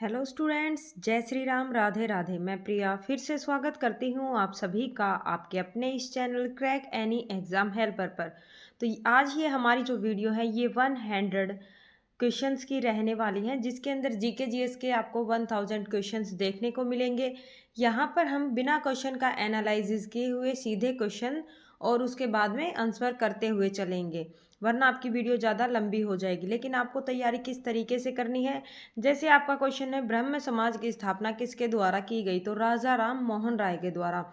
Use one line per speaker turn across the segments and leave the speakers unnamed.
Hello students, जय श्री राम, राधे राधे। मैं प्रिया फिर से स्वागत करती हूँ आप सभी का आपके अपने इस channel crack any exam helper पर। तो आज ये हमारी जो वीडियो है ये 100 क्वेश्चंस की रहने वाली है, जिसके अंदर जीके जीएस के आपको 1000 क्वेश्चंस देखने को मिलेंगे। यहाँ पर हम बिना क्वेश्चन का एनालिसिस किए हुए सीधे क्वेश्चन और उसके बाद में आंसर करते हुए चलेंगे, वरना आपकी वीडियो ज़्यादा लंबी हो जाएगी। लेकिन आपको तैयारी किस तरीके से करनी है, जैसे आपका क्वेश्चन है ब्रह्म समाज की स्थापना किसके द्वारा की गई, तो राजा राम मोहन राय के द्वारा।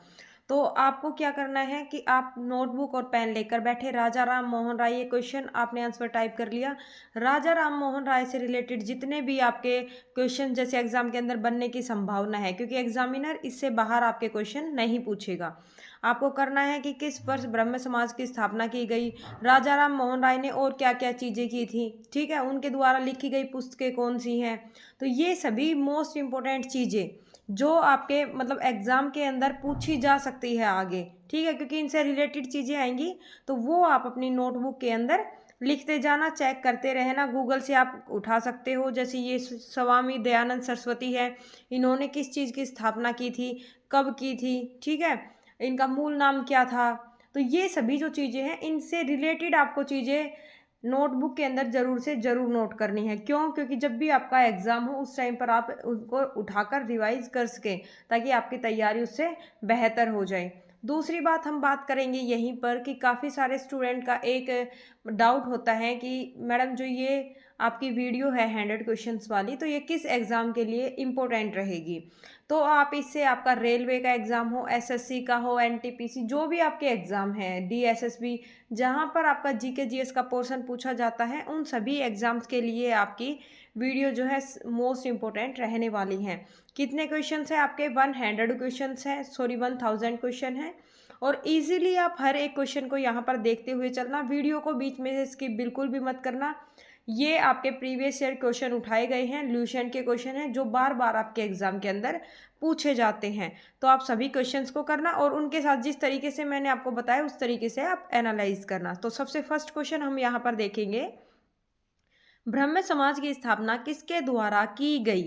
तो आपको क्या करना है कि आप नोटबुक और पेन लेकर बैठे, राजा राम मोहन राय, ये क्वेश्चन आपने आंसर टाइप कर लिया। राजा राम मोहन राय से रिलेटेड जितने भी आपके क्वेश्चन जैसे एग्जाम के अंदर बनने की संभावना है, क्योंकि एग्जामिनर इससे बाहर आपके क्वेश्चन नहीं पूछेगा। आपको करना है कि किस वर्ष ब्रह्म समाज की स्थापना की गई, राजा राम मोहन राय ने और क्या क्या चीज़ें की थी, ठीक है, उनके द्वारा लिखी गई पुस्तकें कौन सी हैं। तो ये सभी मोस्ट इम्पोर्टेंट चीज़ें जो आपके मतलब एग्ज़ाम के अंदर पूछी जा सकती है आगे, ठीक है, क्योंकि इनसे रिलेटेड चीज़ें आएंगी। तो वो आप अपनी नोटबुक के अंदर लिखते जाना, चेक करते रहना। गूगल से आप उठा सकते हो, जैसे ये स्वामी दयानंद सरस्वती है, इन्होंने किस चीज़ की स्थापना की थी, कब की थी, ठीक है, इनका मूल नाम क्या था। तो ये सभी जो चीज़ें हैं इनसे रिलेटेड आपको चीज़ें नोटबुक के अंदर ज़रूर से ज़रूर नोट करनी है। क्यों? क्योंकि जब भी आपका एग्ज़ाम हो उस टाइम पर आप उनको उठाकर रिवाइज़ कर सकें, ताकि आपकी तैयारी उससे बेहतर हो जाए। दूसरी बात हम बात करेंगे यहीं पर कि काफ़ी सारे स्टूडेंट का एक डाउट होता है कि मैडम जो ये आपकी वीडियो है 100 क्वेश्चंस वाली, तो ये किस एग्ज़ाम के लिए इम्पोर्टेंट रहेगी। तो आप इससे आपका रेलवे का एग्ज़ाम हो, एसएससी का हो, एनटीपीसी, जो भी आपके एग्ज़ाम हैं, डीएसएसबी, जहाँ पर आपका जीके जीएस का पोर्शन पूछा जाता है, उन सभी एग्ज़ाम्स के लिए आपकी वीडियो जो है मोस्ट इम्पोर्टेंट रहने वाली हैं। कितने क्वेश्चंस हैं आपके? 100 क्वेश्चंस हैं, सॉरी 1000 क्वेश्चन हैं। और इजीली आप हर एक क्वेश्चन को यहाँ पर देखते हुए चलना, वीडियो को बीच में से स्किप बिल्कुल भी मत करना। ये आपके प्रीवियस ईयर क्वेश्चन उठाए गए हैं, ल्यूशन के क्वेश्चन हैं जो बार बार आपके एग्जाम के अंदर पूछे जाते हैं। तो आप सभी क्वेश्चंस को करना और उनके साथ जिस तरीके से मैंने आपको बताया उस तरीके से आप एनालाइज करना। तो सबसे फर्स्ट क्वेश्चन हम यहाँ पर देखेंगे, ब्रह्म समाज की स्थापना किसके द्वारा की गई।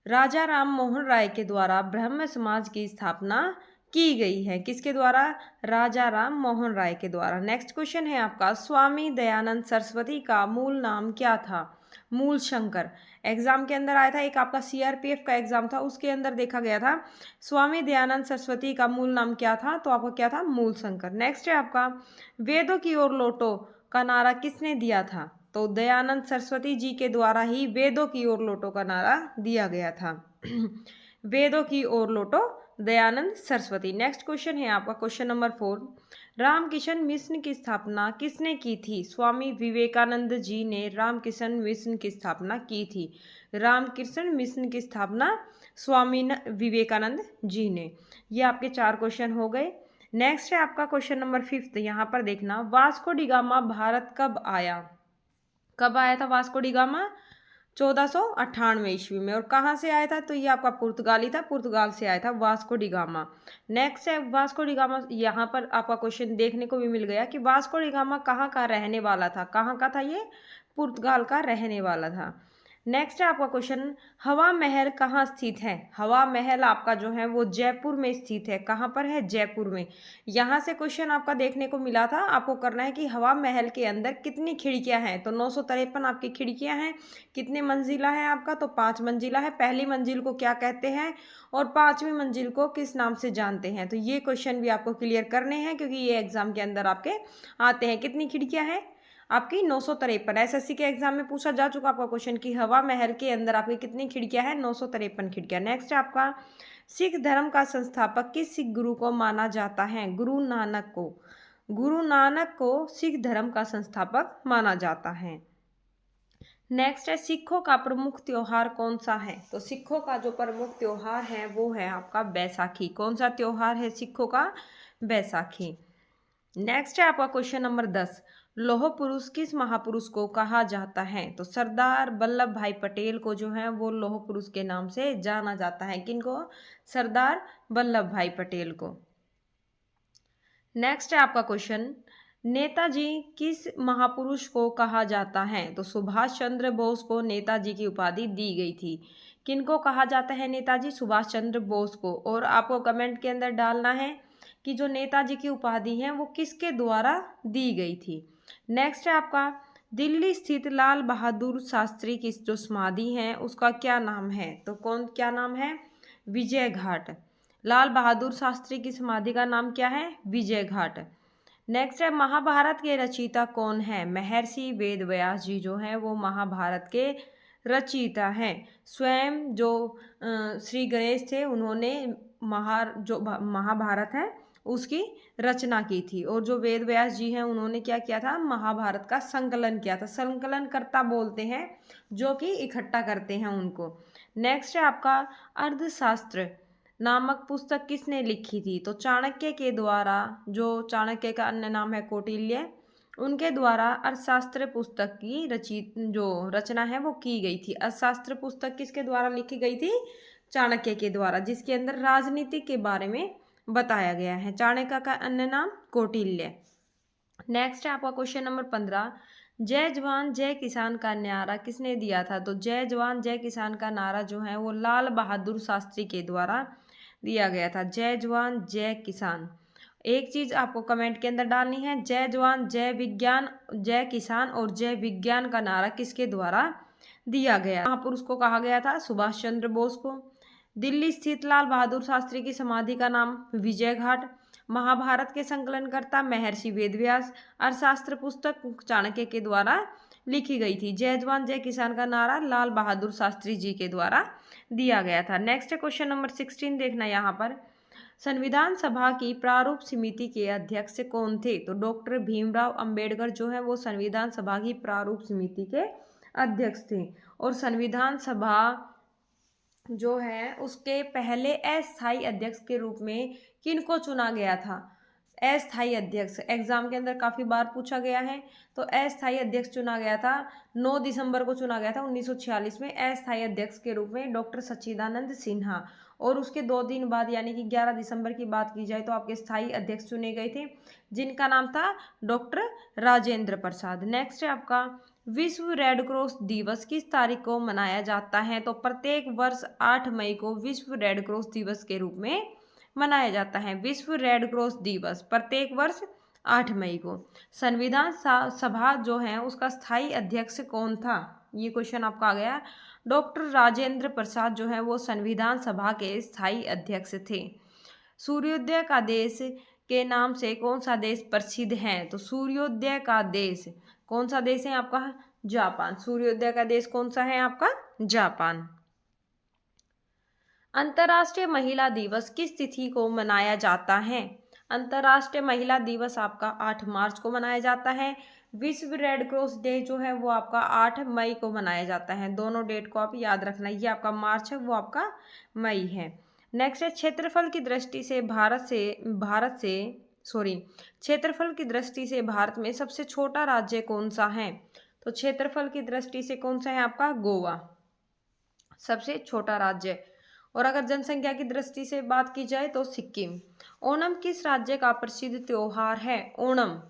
राजा राम मोहन राय के द्वारा ब्रह्म समाज की स्थापना की गई है। किसके द्वारा? राजा राम मोहन राय के द्वारा। नेक्स्ट क्वेश्चन है आपका, स्वामी दयानंद सरस्वती का मूल नाम क्या था। मूल शंकर एग्जाम के अंदर आया था, एक आपका सीआरपीएफ का एग्जाम था, उसके अंदर देखा गया था स्वामी दयानंद सरस्वती का मूल नाम क्या था, तो आपका क्या था? मूल शंकर। नेक्स्ट है आपका, वेदों की ओर लौटो का नारा किसने दिया था, तो दयानंद सरस्वती जी के द्वारा ही वेदों की ओर लौटो का नारा दिया गया था। वेदों की ओर लौटो, दयानंद सरस्वती। नेक्स्ट क्वेश्चन है आपका क्वेश्चन नंबर 4, रामकिशन मिशन की स्थापना किसने की थी। स्वामी विवेकानंद जी ने रामकिशन मिशन की स्थापना की थी। रामकृष्ण मिशन की स्थापना स्वामी विवेकानंद जी ने। ये आपके 4 क्वेश्चन हो गए। नेक्स्ट है आपका क्वेश्चन नंबर 5, यहाँ पर देखना, वास्को डी गामा भारत कब आया। कब आया था वास्को डी गामा? 1498 ईस्वी में। और कहाँ से आया था, तो ये आपका पुर्तगाली था, पुर्तगाल से आया था वास्को डी गामा। नेक्स्ट है वास्को डी गामा, यहाँ पर आपका क्वेश्चन देखने को भी मिल गया कि वास्को डी गामा कहाँ का रहने वाला था। कहाँ का था ये? पुर्तगाल का रहने वाला था। नेक्स्ट है आपका क्वेश्चन, हवा महल कहाँ स्थित है। हवा महल आपका जो है वो जयपुर में स्थित है। कहाँ पर है? जयपुर में। यहाँ से क्वेश्चन आपका देखने को मिला था, आपको करना है कि हवा महल के अंदर कितनी खिड़कियां हैं, तो 953 आपकी खिड़कियां हैं। कितने मंजिला है आपका, तो 5 मंजिला है। पहली मंजिल को क्या कहते हैं और 5वीं मंजिल को किस नाम से जानते हैं, तो ये क्वेश्चन भी आपको क्लियर करने हैं, क्योंकि ये एग्जाम के अंदर आपके आते हैं। कितनी खिड़कियां हैं आपकी? 953। एसएससी के एग्जाम में पूछा जा चुका आपका क्वेश्चन कि हवा महल के अंदर आपकी कितनी खिड़कियां हैं? 953 खिड़कियां। नेक्स्ट है आपका, सिख धर्म का संस्थापक किस सिख गुरु को माना जाता है। गुरु नानक को। गुरु नानक को सिख धर्म का संस्थापक माना जाता है। नेक्स्ट है, सिखों का प्रमुख त्योहार कौन सा है, तो सिखों का जो प्रमुख त्योहार है वो है आपका बैसाखी। कौन सा त्योहार है सिखों का? बैसाखी। नेक्स्ट है आपका क्वेश्चन नंबर 10, लौह पुरुष किस महापुरुष को कहा जाता है, तो सरदार वल्लभ भाई पटेल को जो है वो लौह पुरुष के नाम से जाना जाता है। किनको? सरदार वल्लभ भाई पटेल को। नेक्स्ट है आपका क्वेश्चन नेताजी किस महापुरुष को कहा जाता है? तो सुभाष चंद्र बोस को नेताजी की उपाधि दी गई थी। किनको कहा जाता है नेताजी? सुभाष चंद्र बोस को। और आपको कमेंट के अंदर डालना है कि जो नेताजी की उपाधि है वो किसके द्वारा दी गई थी। नेक्स्ट है आपका, दिल्ली स्थित लाल बहादुर शास्त्री की जो समाधि है उसका क्या नाम है? तो क्या नाम है? विजय घाट। लाल बहादुर शास्त्री की समाधि का नाम क्या है? विजय घाट। नेक्स्ट है, महाभारत के रचयिता कौन है? महर्षि वेद व्यास जी जो हैं वो महाभारत के रचयिता हैं। स्वयं जो श्री गणेश थे उन्होंने महाभारत है उसकी रचना की थी। और जो वेद व्यास जी हैं उन्होंने क्या किया था? महाभारत का संकलन किया था। संकलनकर्ता बोलते हैं जो कि इकट्ठा करते हैं उनको। नेक्स्ट है आपका, अर्थशास्त्र नामक पुस्तक किसने लिखी थी? तो चाणक्य के द्वारा, जो चाणक्य का अन्य नाम है कौटिल्य, उनके द्वारा अर्थशास्त्र पुस्तक की जो रचना है वो की गई थी। अर्थशास्त्र पुस्तक किसके द्वारा लिखी गई थी? चाणक्य के द्वारा, जिसके अंदर राजनीति के बारे में बताया गया है। चाणक्य का अन्य नाम कौटिल्य। नेक्स्ट है आपका क्वेश्चन नंबर 15, जय जवान जय किसान का नारा किसने दिया था? तो जय जवान जय किसान का नारा जो है वो लाल बहादुर शास्त्री के द्वारा दिया गया था। जय जवान जय किसान। एक चीज आपको कमेंट के अंदर डालनी है, जय जवान जय विज्ञान जय किसान और जय विज्ञान का नारा किसके द्वारा दिया गया? महापुरुष को कहा गया था सुभाष चंद्र बोस को। दिल्ली स्थित लाल बहादुर शास्त्री की समाधि का नाम विजय घाट। महाभारत के संकलनकर्ता महर्षि वेदव्यास। अर्थशास्त्र पुस्तक चाणक्य के द्वारा लिखी गई थी। जय जवान जय किसान का नारा लाल बहादुर शास्त्री जी के द्वारा दिया गया था। नेक्स्ट क्वेश्चन नंबर 16 देखना यहाँ पर, संविधान सभा की प्रारूप समिति के अध्यक्ष कौन थे? तो डॉक्टर भीमराव अंबेडकर जो है वो संविधान सभा की प्रारूप समिति के अध्यक्ष थे। और संविधान सभा जो है उसके पहले अस्थायी अध्यक्ष के रूप में किनको चुना गया था? अस्थायी अध्यक्ष एग्जाम के अंदर काफ़ी बार पूछा गया है। तो अस्थायी अध्यक्ष चुना गया था 9 दिसंबर को चुना गया था 1946 में अस्थायी अध्यक्ष के रूप में डॉक्टर सच्चिदानंद सिन्हा। और उसके 2 दिन बाद यानी कि 11 दिसंबर की बात की जाए तो आपके स्थायी अध्यक्ष चुने गए थे जिनका नाम था डॉक्टर राजेंद्र प्रसाद। नेक्स्ट है आपका, विश्व रेड क्रॉस दिवस किस तारीख को मनाया जाता है? तो प्रत्येक वर्ष 8 मई को विश्व रेड क्रॉस दिवस के रूप में मनाया जाता है। विश्व रेड क्रॉस दिवस प्रत्येक वर्ष 8 मई को। संविधान सभा जो है उसका स्थायी अध्यक्ष कौन था? ये क्वेश्चन आपका आ गया। डॉक्टर राजेंद्र प्रसाद जो है वो संविधान सभा के स्थायी अध्यक्ष थे। सूर्योदय का देश के नाम से कौन सा देश प्रसिद्ध है? तो सूर्योदय का देश कौन सा देश है आपका? जापान। सूर्योदय का देश कौन सा है आपका? जापान। अंतर्राष्ट्रीय महिला दिवस किस तिथि को मनाया जाता है? अंतर्राष्ट्रीय महिला दिवस आपका 8 मार्च को मनाया जाता है। विश्व रेड क्रॉस डे जो है वो आपका 8 मई को मनाया जाता है। दोनों डेट को आप याद रखना, ये आपका मार्च है वो आपका मई है। नेक्स्ट है, क्षेत्रफल की दृष्टि से क्षेत्रफल की दृष्टि से भारत में सबसे छोटा राज्य कौन सा है? तो क्षेत्रफल की दृष्टि से कौन सा है आपका? गोवा सबसे छोटा राज्य। और अगर जनसंख्या की दृष्टि से बात की जाए तो सिक्किम। ओणम किस राज्य का प्रसिद्ध त्योहार है? ओणम,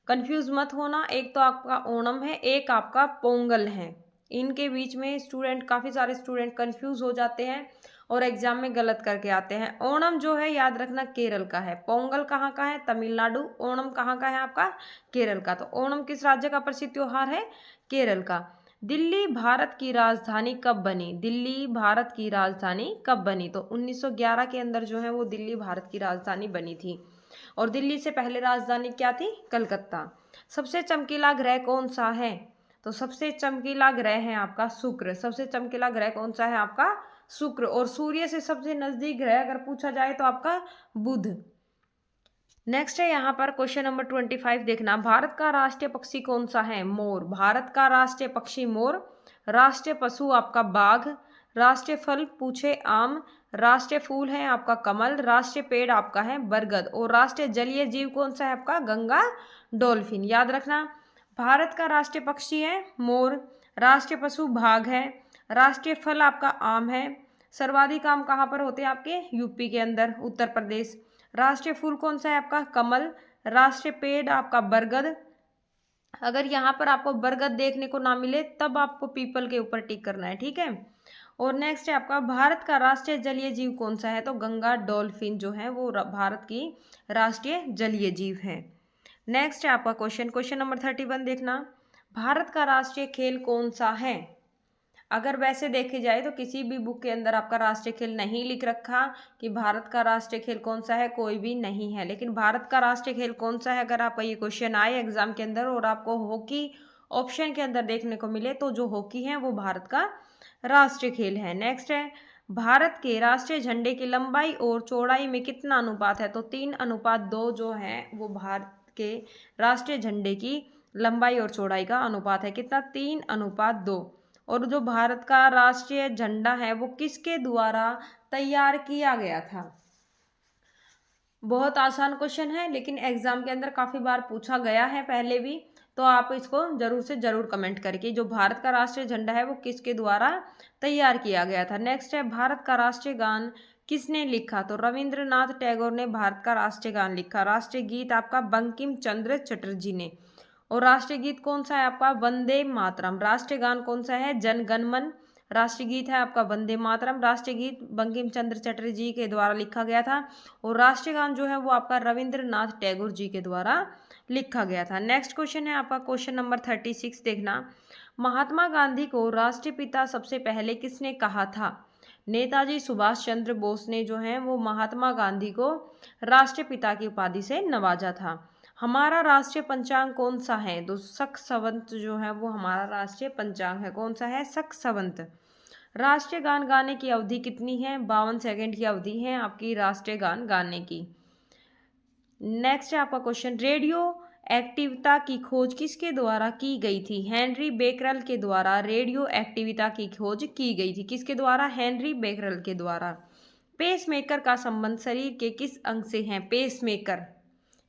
कंफ्यूज मत होना, एक तो आपका ओणम है, एक आपका पोंगल है। इनके बीच में काफ़ी सारे स्टूडेंट कंफ्यूज हो जाते हैं और एग्जाम में गलत करके आते हैं। ओणम जो है याद रखना केरल का है। पोंगल कहाँ का है? तमिलनाडु। ओणम कहाँ का है आपका? केरल का। तो ओणम किस राज्य का प्रसिद्ध त्योहार है? केरल का। दिल्ली भारत की राजधानी कब बनी? दिल्ली भारत की राजधानी कब बनी? तो 1911 के अंदर जो है वो दिल्ली भारत की राजधानी बनी थी। और दिल्ली से पहले राजधानी क्या थी? कलकत्ता। सबसे चमकीला ग्रह कौन सा है? तो सबसे चमकीला ग्रह है आपका शुक्र। सबसे चमकीला ग्रह कौन सा है आपका? शुक्र। और सूर्य से सबसे नजदीक ग्रह अगर पूछा जाए तो आपका बुध। नेक्स्ट है यहाँ पर क्वेश्चन नंबर 25 देखना, भारत का राष्ट्रीय पक्षी कौन सा है? मोर। भारत का राष्ट्रीय पक्षी मोर। राष्ट्रीय पशु आपका बाघ। राष्ट्रीय फल पूछे आम। राष्ट्रीय फूल है आपका कमल। राष्ट्रीय पेड़ आपका है बरगद। और राष्ट्रीय जलीय जीव कौन सा है आपका? गंगा डॉल्फिन। याद रखना, भारत का राष्ट्रीय पक्षी है मोर। राष्ट्रीय पशु बाघ है। राष्ट्रीय फल आपका आम है। सर्वाधिक आम कहाँ पर होते हैं? आपके यूपी के अंदर, उत्तर प्रदेश। राष्ट्रीय फूल कौन सा है आपका? कमल। राष्ट्रीय पेड़ आपका बरगद। अगर यहाँ पर आपको बरगद देखने को ना मिले तब आपको पीपल के ऊपर टिक करना है, ठीक है। और नेक्स्ट है आपका भारत का राष्ट्रीय जलीय जीव कौन सा है, तो गंगा डॉल्फिन जो है वो भारत की राष्ट्रीय जलीय जीव है। नेक्स्ट है आपका क्वेश्चन नंबर 31 देखना, भारत का राष्ट्रीय खेल कौन सा है। अगर वैसे देखे जाए तो किसी भी बुक के अंदर आपका राष्ट्रीय खेल नहीं लिख रखा कि भारत का राष्ट्रीय खेल कौन सा है, कोई भी नहीं है। लेकिन भारत का राष्ट्रीय खेल कौन सा है, अगर आपका ये क्वेश्चन आए एग्जाम के अंदर और आपको हॉकी ऑप्शन के अंदर देखने को मिले तो जो हॉकी है वो भारत का राष्ट्रीय खेल है। नेक्स्ट है भारत के राष्ट्रीय झंडे की लंबाई और चौड़ाई में कितना अनुपात है, तो 3:2 जो है वो भारत के राष्ट्रीय झंडे की लंबाई और चौड़ाई का अनुपात है। कितना, 3:2। और जो भारत का राष्ट्रीय झंडा है वो किसके द्वारा तैयार किया गया था। बहुत आसान क्वेश्चन है लेकिन एग्जाम के अंदर काफी बार पूछा गया है पहले भी, तो आप इसको जरूर से जरूर कमेंट करके, जो भारत का राष्ट्रीय झंडा है वो किसके द्वारा तैयार किया गया था। नेक्स्ट है भारत का राष्ट्रीय गान किसने लिखा, तो रविंद्रनाथ टैगोर ने भारत का राष्ट्रीय गान लिखा। राष्ट्रीय गीत आपका बंकिम चंद्र चटर्जी ने। और राष्ट्रीय गीत कौन सा है आपका, वंदे मातरम। राष्ट्रीय गान कौन सा है, जन गण मन। राष्ट्रीय गीत है आपका वंदे मातरम। राष्ट्रीय गीत बंकिम चंद्र चटर्जी के द्वारा लिखा गया था। और राष्ट्रीय गान जो है वो आपका रविंद्रनाथ टैगोर जी के द्वारा लिखा गया था। नेक्स्ट क्वेश्चन है आपका क्वेश्चन नंबर 36 देखना, महात्मा गांधी को राष्ट्रीय पिता सबसे पहले किसने कहा था। नेताजी सुभाष चंद्र बोस ने जो है वो महात्मा गांधी को राष्ट्रीय पिता की उपाधि से नवाजा था। हमारा राष्ट्रीय पंचांग कौन सा है, तो शक संवत जो है वो हमारा राष्ट्रीय पंचांग है। कौन सा है, शक संवत। राष्ट्रीय गान गाने की अवधि कितनी है, 52 सेकंड की अवधि है आपकी राष्ट्रीय गान गाने की। नेक्स्ट है आपका क्वेश्चन, रेडियो एक्टिविता की खोज किसके द्वारा की गई थी। हेनरी बेकरल के द्वारा रेडियो एक्टिविता की खोज की गई थी। किसके द्वारा, हेनरी बेकरल के द्वारा। पेसमेकर का संबंध शरीर के किस अंग से है, पेसमेकर,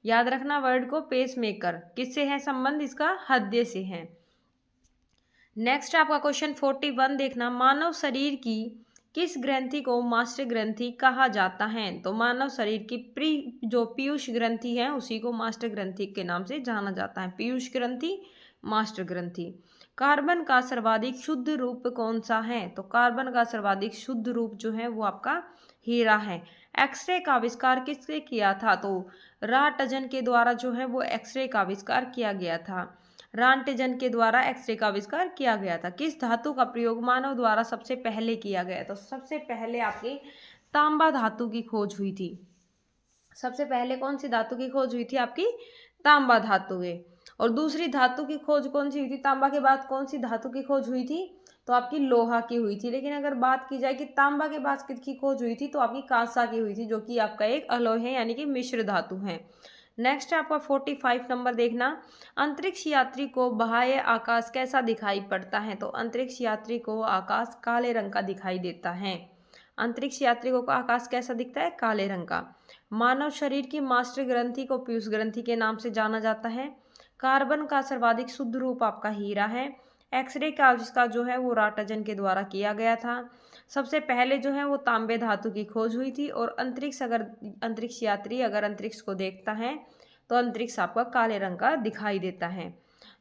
याद रखना वर्ड को, पेसमेकर किससे है संबंध इसका, हृदय से है। नेक्स्ट आपका क्वेश्चन 41 देखना, मानव शरीर की किस ग्रंथि को मास्टर ग्रंथि कहा जाता है, तो मानव शरीर की जो पीयूष ग्रंथि है उसी को मास्टर ग्रंथि के नाम से जाना जाता है। पीयूष ग्रंथि, मास्टर ग्रंथि। कार्बन का सर्वाधिक शुद्ध रूप कौन सा है, तो कार्बन का सर्वाधिक शुद्ध रूप जो है वो आपका हीरा है। एक्सरे का आविष्कार किसने किया था, तो राटजन के द्वारा जो है वो एक्सरे का आविष्कार किया गया था। रांटजन के द्वारा एक्सरे का आविष्कार किया गया था। किस धातु का प्रयोग मानव द्वारा सबसे पहले किया गया, तो सबसे पहले आपकी तांबा धातु की खोज हुई थी। सबसे पहले कौन सी धातु की खोज हुई थी, आपकी तांबा धातु है। और दूसरी धातु की खोज कौन सी हुई थी, तांबा के बाद कौन सी धातु की खोज हुई थी, तो आपकी लोहा की हुई थी। लेकिन अगर बात की जाए कि तांबा के बाद किसकी खोज हुई थी, तो आपकी कांसा की हुई थी, जो कि आपका एक अलॉय है यानी कि मिश्र धातु है। नेक्स्ट आपका 45 नंबर देखना, अंतरिक्ष यात्री को बाह्य आकाश कैसा दिखाई पड़ता है, तो अंतरिक्ष यात्री को आकाश काले रंग का दिखाई देता है। अंतरिक्ष यात्री को आकाश कैसा दिखता है, काले रंग का। मानव शरीर की मास्टर ग्रंथि को पीयूष ग्रंथि के नाम से जाना जाता है। कार्बन का सर्वाधिक शुद्ध रूप आपका हीरा है। एक्सरे का आविष्कार जो है वो राटजन के द्वारा किया गया था। सबसे पहले जो है वो तांबे धातु की खोज हुई थी। और अंतरिक्ष यात्री अगर अंतरिक्ष को देखता है तो अंतरिक्ष आपका काले रंग का दिखाई देता है।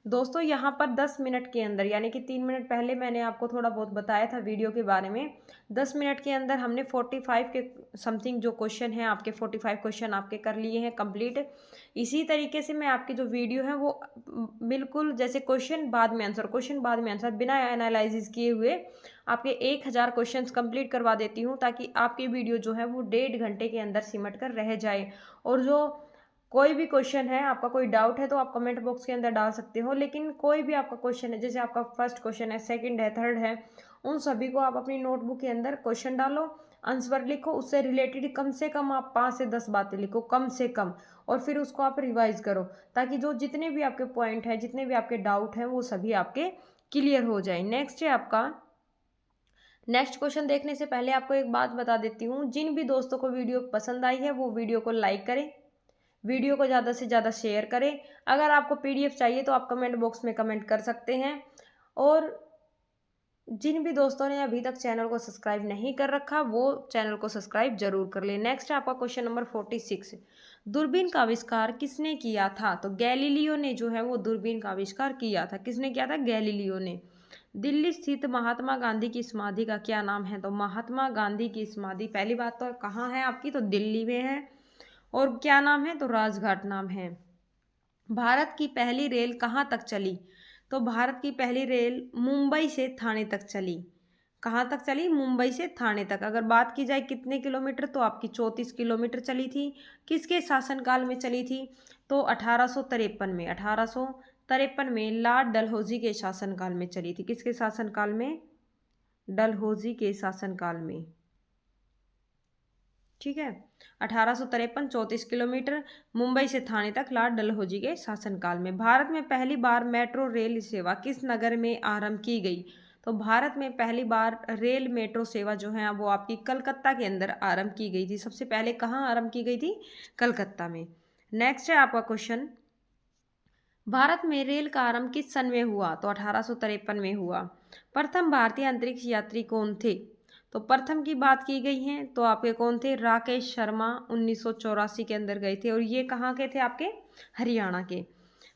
दोस्तों यहाँ पर 10 मिनट के अंदर, यानी कि 3 मिनट पहले मैंने आपको थोड़ा बहुत बताया था वीडियो के बारे में, 10 मिनट के अंदर हमने 45 के समथिंग जो क्वेश्चन है आपके 45 क्वेश्चन आपके कर लिए हैं कंप्लीट। इसी तरीके से मैं आपकी जो वीडियो है वो बिल्कुल जैसे क्वेश्चन बाद में आंसर बिना एनालिसिस किए हुए आपके 1000 क्वेश्चन कंप्लीट करवा देती हूँ, ताकि आपकी वीडियो जो है वो 1.5 घंटे के अंदर सिमट कर रह जाए। और जो कोई भी क्वेश्चन है, आपका कोई डाउट है तो आप कमेंट बॉक्स के अंदर डाल सकते हो। लेकिन कोई भी आपका क्वेश्चन है, जैसे आपका फर्स्ट क्वेश्चन है, सेकंड है, थर्ड है, उन सभी को आप अपनी नोटबुक के अंदर क्वेश्चन डालो, आंसर लिखो, उससे रिलेटेड कम से कम आप 5 से 10 बातें लिखो कम से कम, और फिर उसको आप रिवाइज करो, ताकि जो जितने भी आपके पॉइंट है, जितने भी आपके डाउट हैं, वो सभी आपके क्लियर हो जाए। नेक्स्ट है आपका, नेक्स्ट क्वेश्चन देखने से पहले आपको एक बात बता देती हूँ, जिन भी दोस्तों को वीडियो पसंद आई है वो वीडियो को लाइक करें, वीडियो को ज़्यादा से ज़्यादा शेयर करें। अगर आपको पीडीएफ चाहिए तो आप कमेंट बॉक्स में कमेंट कर सकते हैं। और जिन भी दोस्तों ने अभी तक चैनल को सब्सक्राइब नहीं कर रखा वो चैनल को सब्सक्राइब जरूर कर ले। नेक्स्ट है आपका क्वेश्चन नंबर 46। दूरबीन का आविष्कार किसने किया था? तो गैलीलियो ने जो है वो दूरबीन का आविष्कार किया था। किसने किया था? गैलीलियो ने। दिल्ली स्थित महात्मा गांधी की समाधि का क्या नाम है? तो महात्मा गांधी की समाधि पहली बात तो कहाँ है आपकी? तो दिल्ली में है। और क्या नाम है? तो राजघाट नाम है। भारत की पहली रेल कहाँ तक चली? तो भारत की पहली रेल मुंबई से थाने तक चली। कहाँ तक चली? मुंबई से थाने तक। अगर बात की जाए कितने किलोमीटर, तो आपकी 34 किलोमीटर चली थी। किसके शासनकाल में चली थी? तो 1853 में। 1853 में लॉर्ड डलहौजी के शासनकाल में चली थी। किसके शासनकाल में? डलहौजी के शासनकाल में। ठीक है। 1853, 34 किलोमीटर, मुंबई से थाने तक लॉर्ड डलहौजी के शासनकाल में। भारत में पहली बार मेट्रो रेल सेवा किस नगर में आरंभ की गई? तो भारत में पहली बार रेल मेट्रो सेवा जो है वो आपकी कलकत्ता के अंदर आरंभ की गई थी। सबसे पहले कहाँ आरंभ की गई थी? कलकत्ता में। नेक्स्ट है आपका क्वेश्चन, भारत में रेल का आरंभ किस सन में हुआ? तो 1853 में हुआ। प्रथम भारतीय अंतरिक्ष यात्री कौन थे? तो प्रथम की बात की गई है तो आपके कौन थे? राकेश शर्मा 1984 के अंदर गए थे और ये कहाँ के थे? आपके हरियाणा के।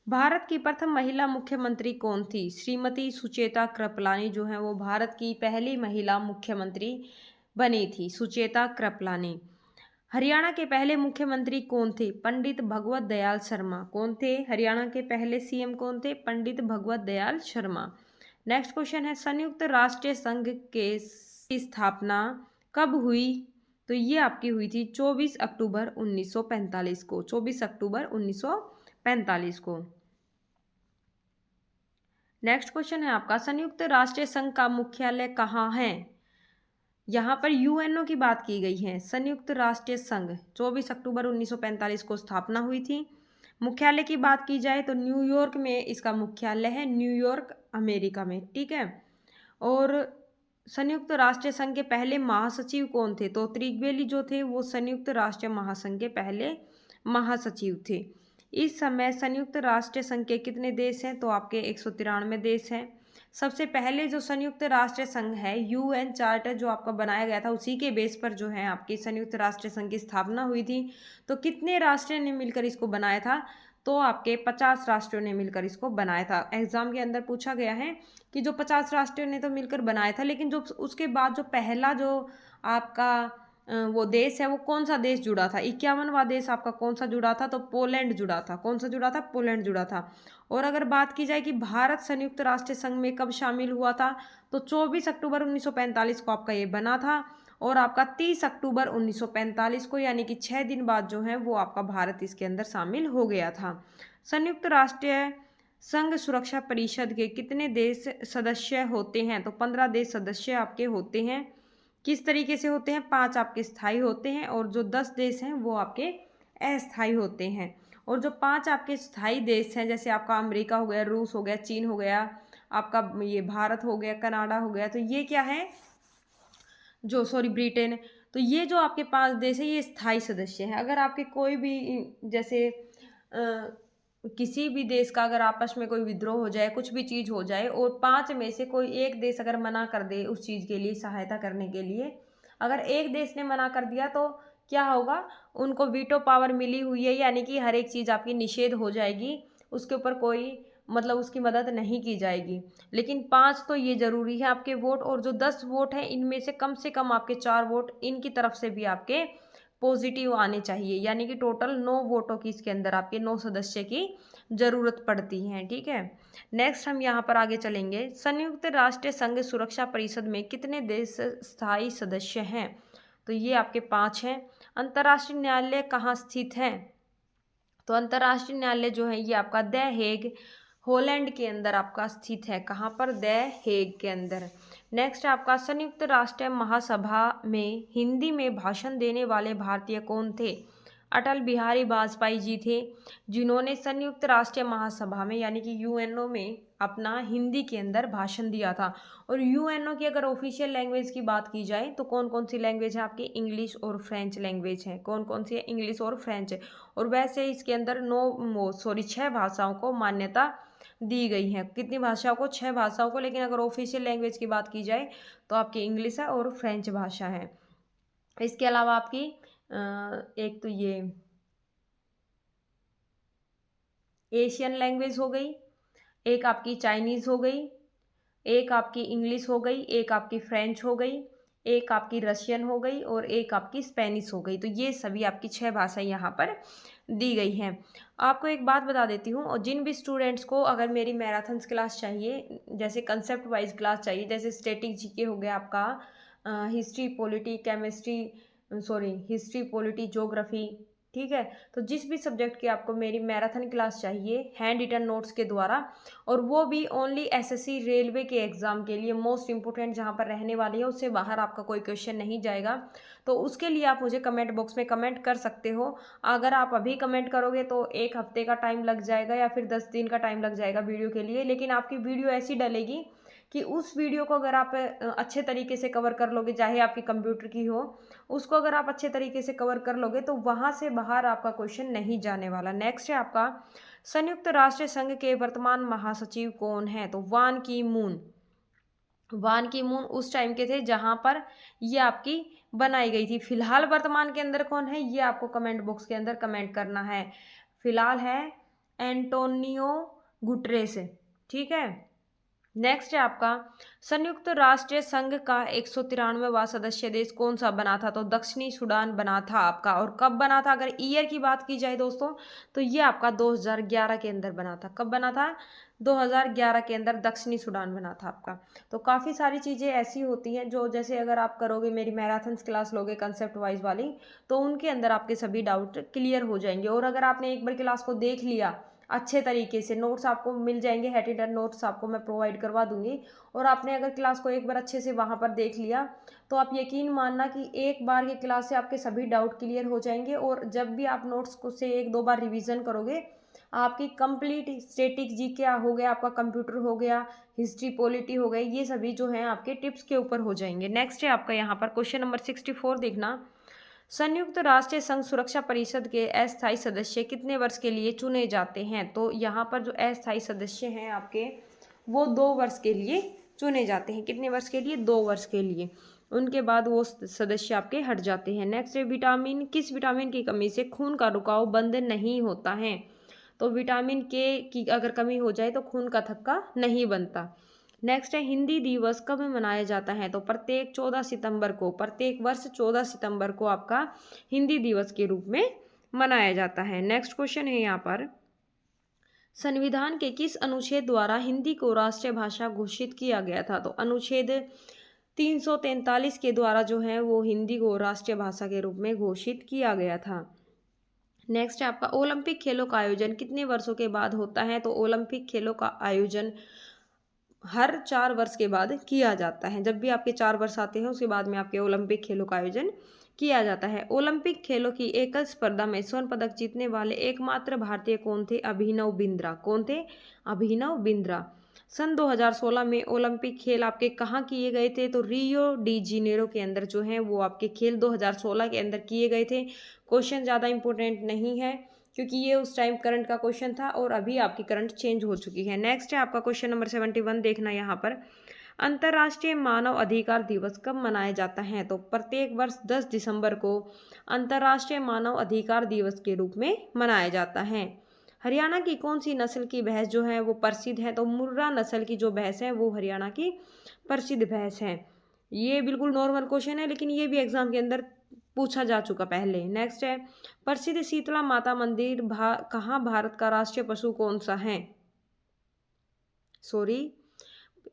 भारत की प्रथम महिला मुख्यमंत्री कौन थी? श्रीमती सुचेता कृपलानी जो है वो भारत की पहली महिला मुख्यमंत्री बनी थी, सुचेता कृपलानी। हरियाणा के पहले मुख्यमंत्री कौन थे? पंडित भगवत दयाल शर्मा। कौन थे? हरियाणा के पहले सीएम कौन थे? पंडित भगवत दयाल शर्मा। नेक्स्ट क्वेश्चन है, संयुक्त राष्ट्र संघ के की स्थापना कब हुई? तो ये आपकी हुई थी 24 अक्टूबर 1945 को। 24 अक्टूबर 1945 को। नेक्स्ट क्वेश्चन है आपका, संयुक्त राष्ट्र संघ का मुख्यालय कहाँ है? यहाँ पर यूएनओ की बात की गई है। संयुक्त राष्ट्र संघ 24 अक्टूबर 1945 को स्थापना हुई थी। मुख्यालय की बात की जाए तो न्यूयॉर्क में इसका मुख्यालय है, न्यूयॉर्क अमेरिका में। ठीक है। और संयुक्त राष्ट्र संघ के पहले महासचिव कौन थे? तो त्रिगवेली जो थे वो संयुक्त राष्ट्र महासंघ के पहले महासचिव थे। इस समय संयुक्त राष्ट्र संघ के कितने देश हैं? तो आपके 193 देश हैं। सबसे पहले जो संयुक्त राष्ट्र संघ है, यूएन चार्टर जो आपका बनाया गया था उसी के बेस पर जो है आपकी संयुक्त राष्ट्र संघ की स्थापना हुई थी। तो कितने राष्ट्रों ने मिलकर इसको बनाया था? तो आपके 50 राष्ट्रों ने मिलकर इसको बनाया था। एग्जाम के अंदर पूछा गया है कि जो 50 राष्ट्रों ने तो मिलकर बनाया था, लेकिन जो उसके बाद जो पहला जो आपका वो देश है वो कौन सा देश जुड़ा था? 51वां देश आपका कौन सा जुड़ा था? तो पोलैंड जुड़ा था। कौन सा जुड़ा था? पोलैंड जुड़ा था। और अगर बात की जाए कि भारत संयुक्त राष्ट्र संघ में कब शामिल हुआ था, तो 24 अक्टूबर 1945 को आपका ये बना था। और आपका 30 अक्टूबर 1945 को, यानी कि 6 दिन बाद जो है वो आपका भारत इसके अंदर शामिल हो गया था। संयुक्त राष्ट्र संघ सुरक्षा परिषद के कितने देश सदस्य होते हैं? तो 15 देश सदस्य आपके होते हैं। किस तरीके से होते हैं? 5 आपके स्थायी होते हैं और जो 10 देश हैं वो आपके अस्थायी होते हैं। और जो 5 आपके स्थायी देश हैं, जैसे आपका अमेरिका हो गया, रूस हो गया, चीन हो गया, आपका ये भारत हो गया, कनाडा हो गया, तो ये क्या है? जो सॉरी ब्रिटेन। तो ये जो आपके 5 देश है ये स्थायी सदस्य हैं। अगर आपके कोई भी जैसे किसी भी देश का अगर आपस में कोई विद्रोह हो जाए, कुछ भी चीज़ हो जाए और 5 में से कोई एक देश अगर मना कर दे उस चीज़ के लिए सहायता करने के लिए, अगर एक देश ने मना कर दिया तो क्या होगा? उनको वीटो पावर मिली हुई है, यानी कि हर एक चीज़ आपकी निषेध हो जाएगी, उसके ऊपर कोई मतलब उसकी मदद नहीं की जाएगी। लेकिन 5 तो ये ज़रूरी है आपके वोट, और जो 10 वोट हैं इनमें से कम आपके 4 वोट इनकी तरफ से भी आपके पॉजिटिव आने चाहिए, यानी कि टोटल 9 वोटों की इसके अंदर आपके 9 सदस्य की ज़रूरत पड़ती है। ठीक है। नेक्स्ट हम यहाँ पर आगे चलेंगे, संयुक्त राष्ट्र संघ सुरक्षा परिषद में कितने देश स्थायी सदस्य हैं? तो ये आपके 5 हैं। अंतर्राष्ट्रीय न्यायालय कहाँ स्थित है? तो अंतर्राष्ट्रीय न्यायालय जो है ये आपका द हेग, हॉलैंड के अंदर आपका स्थित है। कहाँ पर? द हेग के अंदर। नेक्स्ट आपका, संयुक्त राष्ट्र महासभा में हिंदी में भाषण देने वाले भारतीय कौन थे? अटल बिहारी वाजपेयी जी थे, जिन्होंने संयुक्त राष्ट्र महासभा में यानी कि यूएनओ में अपना हिंदी के अंदर भाषण दिया था। और यूएनओ की अगर ऑफिशियल लैंग्वेज की बात की जाए तो कौन कौन सी लैंग्वेज है आपकी? इंग्लिश और फ्रेंच लैंग्वेज है। कौन कौन सी है? इंग्लिश और फ्रेंच है। और वैसे इसके अंदर 6 भाषाओं को मान्यता दी गई हैं। कितनी भाषाओं को? 6 भाषाओं को, लेकिन अगर ऑफिशियल लैंग्वेज की बात की जाए तो आपकी इंग्लिश है और फ्रेंच भाषा है। इसके अलावा आपकी एक तो ये एशियन लैंग्वेज हो गई, एक आपकी चाइनीज़ हो गई, एक आपकी इंग्लिश हो गई, एक आपकी फ्रेंच हो गई, एक आपकी रशियन हो गई और एक आपकी स्पेनिश हो गई। तो ये सभी आपकी 6 भाषाएँ यहाँ पर दी गई हैं। आपको एक बात बता देती हूँ, और जिन भी स्टूडेंट्स को अगर मेरी मैराथन्स क्लास चाहिए, जैसे कंसेप्ट वाइज़ क्लास चाहिए, जैसे स्टैटिक जीके हो गया आपका, history, polity, chemistry, sorry history, polity, geography, ठीक है? तो जिस भी सब्जेक्ट की आपको मेरी मैराथन क्लास चाहिए हैंड रिटन नोट्स के द्वारा, और वो भी ओनली एसएससी रेलवे के एग्ज़ाम के लिए मोस्ट इंपॉर्टेंट जहाँ पर रहने वाली है, उससे बाहर आपका कोई क्वेश्चन नहीं जाएगा, तो उसके लिए आप मुझे कमेंट बॉक्स में कमेंट कर सकते हो। अगर आप अभी कमेंट करोगे तो 1 हफ्ते का टाइम लग जाएगा या फिर 10 दिन का टाइम लग जाएगा वीडियो के लिए, लेकिन आपकी वीडियो ऐसी डलेगी कि उस वीडियो को अगर आप अच्छे तरीके से कवर कर लोगे, चाहे आपकी कंप्यूटर की हो, उसको अगर आप अच्छे तरीके से कवर कर लोगे तो वहाँ से बाहर आपका क्वेश्चन नहीं जाने वाला। नेक्स्ट है आपका, संयुक्त राष्ट्र संघ के वर्तमान महासचिव कौन है? तो वान की मून। वान की मून उस टाइम के थे जहाँ पर ये आपकी बनाई गई थी। फिलहाल वर्तमान के अंदर कौन है, ये आपको कमेंट बॉक्स के अंदर कमेंट करना है। फिलहाल है एंटोनियो गुटरेस, ठीक है। नेक्स्ट है आपका, संयुक्त राष्ट्र संघ का 193वां सदस्य देश कौन सा बना था? तो दक्षिणी सूडान बना था आपका। और कब बना था? अगर ईयर की बात की जाए दोस्तों, तो ये आपका 2011 के अंदर बना था। कब बना था? 2011 के अंदर दक्षिणी सूडान बना था आपका। तो काफ़ी सारी चीज़ें ऐसी होती हैं जो, जैसे अगर आप करोगे मेरी मैराथन्स क्लास लोगे कंसेप्ट वाइज वाली, तो उनके अंदर आपके सभी डाउट क्लियर हो जाएंगे। और अगर आपने एक बार क्लास को देख लिया अच्छे तरीके से, नोट्स आपको मिल जाएंगे, हैंड रिटन नोट्स आपको मैं प्रोवाइड करवा दूंगी, और आपने अगर क्लास को एक बार अच्छे से वहाँ पर देख लिया, तो आप यकीन मानना कि एक बार की क्लास से आपके सभी डाउट क्लियर हो जाएंगे। और जब भी आप नोट्स को से 1-2 बार रिवीजन करोगे, आपकी कंप्लीट स्टैटिक जी क्या हो गया, आपका कंप्यूटर हो गया, हिस्ट्री, पॉलिटी हो गई, ये सभी जो हैं आपके टिप्स के ऊपर हो जाएंगे। नेक्स्ट है आपका यहाँ पर क्वेश्चन नंबर 64 देखना, संयुक्त राष्ट्र संघ सुरक्षा परिषद के अस्थायी सदस्य कितने वर्ष के लिए चुने जाते हैं? तो यहाँ पर जो अस्थायी सदस्य हैं आपके, वो 2 वर्ष के लिए चुने जाते हैं। कितने वर्ष के लिए? 2 वर्ष के लिए। उनके बाद वो सदस्य आपके हट जाते हैं। नेक्स्ट है विटामिन, किस विटामिन की कमी से खून का रुकाव बंद नहीं होता है? तो विटामिन के की अगर कमी हो जाए तो खून का थक्का नहीं बनता। नेक्स्ट है हिंदी दिवस कब मनाया जाता है? तो प्रत्येक 14 सितंबर को, प्रत्येक वर्ष 14 सितंबर को आपका हिंदी दिवस के रूप में मनाया जाता है। नेक्स्ट क्वेश्चन है यहाँ पर, संविधान के किस अनुच्छेद द्वारा हिंदी को राष्ट्रीय भाषा घोषित किया गया था? तो अनुच्छेद 343 के द्वारा जो है वो हिंदी को राष्ट्रीय भाषा के रूप में घोषित किया गया था। नेक्स्ट है आपका, ओलंपिक खेलों का आयोजन कितने वर्षों के बाद होता है? तो ओलंपिक खेलों का आयोजन हर 4 वर्ष के बाद किया जाता है। जब भी आपके 4 वर्ष आते हैं उसके बाद में आपके ओलंपिक खेलों का आयोजन किया जाता है। ओलंपिक खेलों की एकल स्पर्धा में स्वर्ण पदक जीतने वाले एकमात्र भारतीय कौन थे? अभिनव बिंद्रा। कौन थे? अभिनव बिंद्रा। सन 2016 में ओलंपिक खेल आपके कहाँ किए गए थे? तो रियो डी जेनेरो के अंदर जो है वो आपके खेल 2016 के अंदर किए गए थे। क्वेश्चन ज़्यादा इंपॉर्टेंट नहीं है क्योंकि ये उस टाइम करंट का क्वेश्चन था और अभी आपकी करंट चेंज हो चुकी है। नेक्स्ट है आपका क्वेश्चन नंबर 71 देखना यहाँ पर, अंतर्राष्ट्रीय मानव अधिकार दिवस कब मनाया जाता है? तो प्रत्येक वर्ष 10 दिसंबर को अंतर्राष्ट्रीय मानव अधिकार दिवस के रूप में मनाया जाता है। हरियाणा की कौन सी नस्ल की भैंस जो है वो प्रसिद्ध है? तो मुर्रा नस्ल की जो भैंस है वो हरियाणा की प्रसिद्ध भैंस है। ये बिल्कुल नॉर्मल क्वेश्चन है लेकिन ये भी एग्जाम के अंदर पूछा जा चुका पहले। नेक्स्ट है, प्रसिद्ध शीतला माता मंदिर कहाँ भारत का राष्ट्रीय पशु कौन सा है? सॉरी,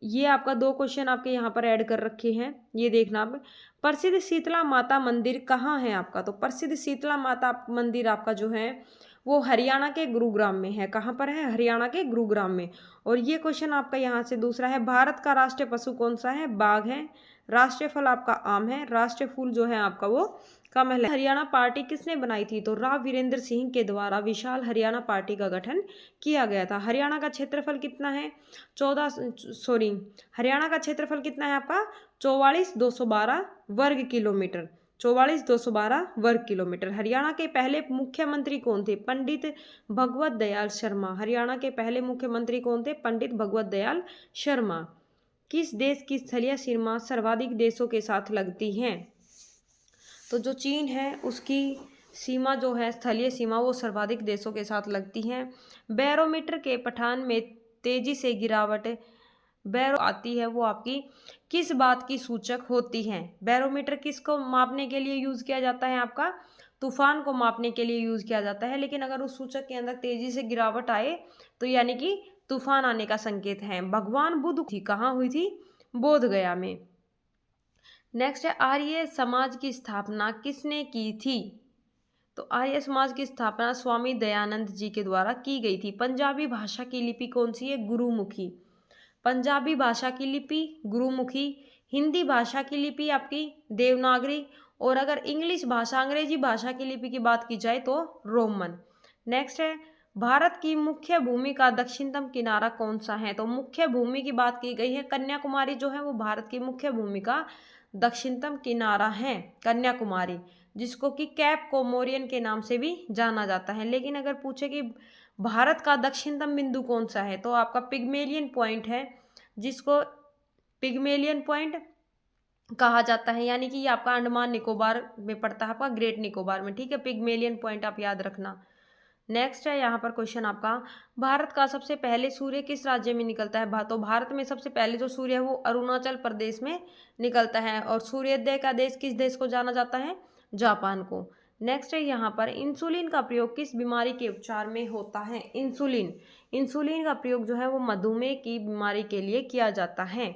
ये आपका 2 क्वेश्चन आपके यहाँ पर ऐड कर रखे हैं, ये देखना आप। प्रसिद्ध शीतला माता मंदिर कहाँ है आपका? तो प्रसिद्ध शीतला माता मंदिर आपका जो है वो हरियाणा के गुरुग्राम में है। कहाँ पर है? हरियाणा के गुरुग्राम में। और ये क्वेश्चन आपका यहाँ से दूसरा है, भारत का राष्ट्रीय पशु कौन सा है? बाघ है। राष्ट्रीय फल आपका आम है। राष्ट्रीय फूल जो है आपका वो कमल है। हरियाणा पार्टी किसने बनाई थी? तो राव वीरेंद्र सिंह के द्वारा विशाल हरियाणा पार्टी का गठन किया गया था। हरियाणा का क्षेत्रफल कितना है? हरियाणा का क्षेत्रफल कितना है आपका? 44,212 वर्ग किलोमीटर। 44,212 वर्ग किलोमीटर। हरियाणा के पहले मुख्यमंत्री कौन थे? पंडित भगवत दयाल शर्मा। हरियाणा के पहले मुख्यमंत्री कौन थे? पंडित भगवत दयाल शर्मा। किस देश की स्थलीय सीमा सर्वाधिक देशों के साथ लगती है? तो जो चीन है उसकी सीमा जो है, स्थलीय सीमा, वो सर्वाधिक देशों के साथ लगती है। बैरोमीटर के पठान में तेजी से गिरावट बैरो आती है, वो आपकी किस बात की सूचक होती है? बैरोमीटर किसको मापने के लिए यूज किया जाता है? आपका तूफान को मापने के लिए यूज किया जाता है। लेकिन अगर उस सूचक के अंदर तेजी से गिरावट आए तो यानी कि तूफान आने का संकेत है। भगवान बुद्ध थी कहाँ हुई थी? बोध गया में। नेक्स्ट है, आर्य समाज की स्थापना किसने की थी? तो आर्य समाज की स्थापना स्वामी दयानंद जी के द्वारा की गई थी। पंजाबी भाषा की लिपि कौन सी है? गुरुमुखी। पंजाबी भाषा की लिपि गुरुमुखी। हिंदी भाषा की लिपि आपकी देवनागरी। और अगर इंग्लिश भाषा, अंग्रेजी भाषा की लिपि की बात की जाए तो रोमन। नेक्स्ट है, भारत की मुख्य भूमि का दक्षिणतम किनारा कौन सा है? तो मुख्य भूमि की बात की गई है, कन्याकुमारी जो है वो भारत की मुख्य भूमि का दक्षिणतम किनारा है, कन्याकुमारी, जिसको कि कैप कोमोरियन के नाम से भी जाना जाता है। लेकिन अगर पूछे कि भारत का दक्षिणतम बिंदु कौन सा है, तो आपका पिग्मेलियन पॉइंट है, जिसको पिग्मेलियन पॉइंट कहा जाता है। यानी कि ये आपका अंडमान निकोबार में पड़ता है, आपका ग्रेट निकोबार में। ठीक है, पिग्मेलियन पॉइंट आप याद रखना। नेक्स्ट है यहाँ पर क्वेश्चन आपका, भारत का सबसे पहले सूर्य किस राज्य में निकलता है? तो भारत में सबसे पहले जो सूर्य है वो अरुणाचल प्रदेश में निकलता है। और सूर्योदय का देश किस देश को जाना जाता है? जापान को। नेक्स्ट है यहाँ पर, इंसुलिन का प्रयोग किस बीमारी के उपचार में होता है? इंसुलिन का प्रयोग जो है वो मधुमेह की बीमारी के लिए किया जाता है।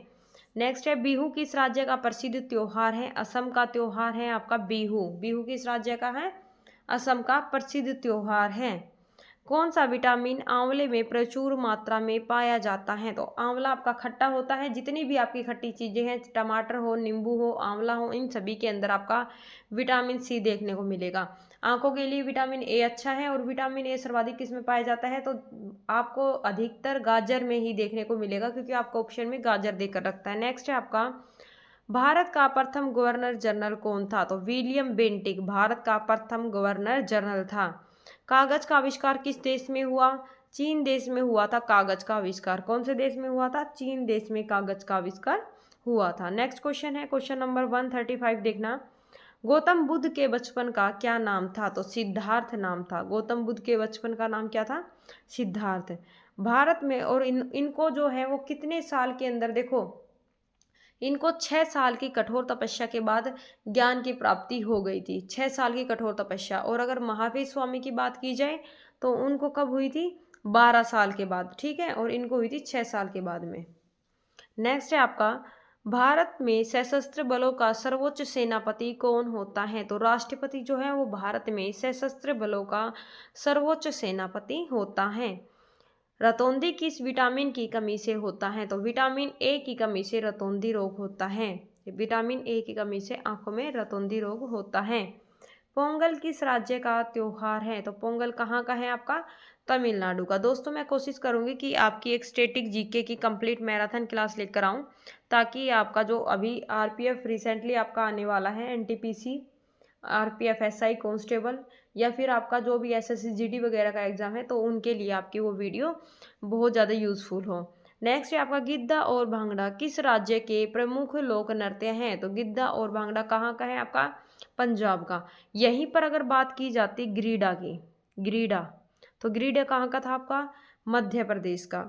नेक्स्ट है, बिहू किस राज्य का प्रसिद्ध त्योहार है? असम का त्योहार है आपका बिहू। बिहू किस राज्य का है? असम का प्रसिद्ध त्योहार है। कौन सा विटामिन आंवले में प्रचुर मात्रा में पाया जाता है? तो आंवला आपका खट्टा होता है। जितनी भी आपकी खट्टी चीजें हैं, टमाटर हो, नींबू हो, आंवला हो, इन सभी के अंदर आपका विटामिन सी देखने को मिलेगा। आंखों के लिए विटामिन ए अच्छा है। और विटामिन ए सर्वाधिक किस में पाया जाता है? तो आपको अधिकतर गाजर में ही देखने को मिलेगा, क्योंकि आपको ऑप्शन में गाजर देकर रखता है। नेक्स्ट है आपका, भारत का प्रथम गवर्नर जनरल कौन था? तो विलियम बेंटिक भारत का प्रथम गवर्नर जनरल था। कागज का आविष्कार किस देश में हुआ? चीन देश में हुआ था कागज का आविष्कार। कौन से देश में हुआ था? चीन देश में कागज का आविष्कार हुआ था। नेक्स्ट क्वेश्चन है, क्वेश्चन नंबर 135 देखना। गौतम बुद्ध के बचपन का क्या नाम था? तो सिद्धार्थ नाम था। गौतम बुद्ध के बचपन का नाम क्या था? सिद्धार्थ। भारत में और इनको जो है वो कितने साल के अंदर, देखो इनको 6 साल की कठोर तपस्या के बाद ज्ञान की प्राप्ति हो गई थी। 6 साल की कठोर तपस्या। और अगर महावीर स्वामी की बात की जाए तो उनको कब हुई थी? 12 साल के बाद। ठीक है, और इनको हुई थी 6 साल के बाद में। नेक्स्ट है आपका, भारत में सशस्त्र बलों का सर्वोच्च सेनापति कौन होता है? तो राष्ट्रपति जो है वो भारत में सशस्त्र बलों का सर्वोच्च सेनापति होता है। रतौंधी किस विटामिन की कमी से होता है? तो विटामिन ए की कमी से रतौंधी रोग होता है। विटामिन ए की कमी से आंखों में रतौंधी रोग होता है। पोंगल किस राज्य का त्योहार है? तो पोंगल कहाँ का है? आपका तमिलनाडु का। दोस्तों मैं कोशिश करूंगी कि आपकी एक स्टैटिक जीके की कंप्लीट मैराथन क्लास लेकर आऊं, ताकि आपका जो अभी आरपीएफ रिसेंटली आपका आने वाला है, एनटीपीसी, आरपीएफ, एसआई कांस्टेबल, या फिर आपका जो भी एसएससी जीडी वगैरह का एग्जाम है, तो उनके लिए आपकी वो वीडियो बहुत ज़्यादा यूजफुल हो। नेक्स्ट है आपका, गिद्दा और भांगड़ा किस राज्य के प्रमुख लोक नृत्य हैं? तो गिद्दा और भांगड़ा कहाँ का है? आपका पंजाब का। यहीं पर अगर बात की जाती ग्रीडा की, ग्रीडा, तो ग्रीडा कहाँ का था? आपका मध्य प्रदेश का।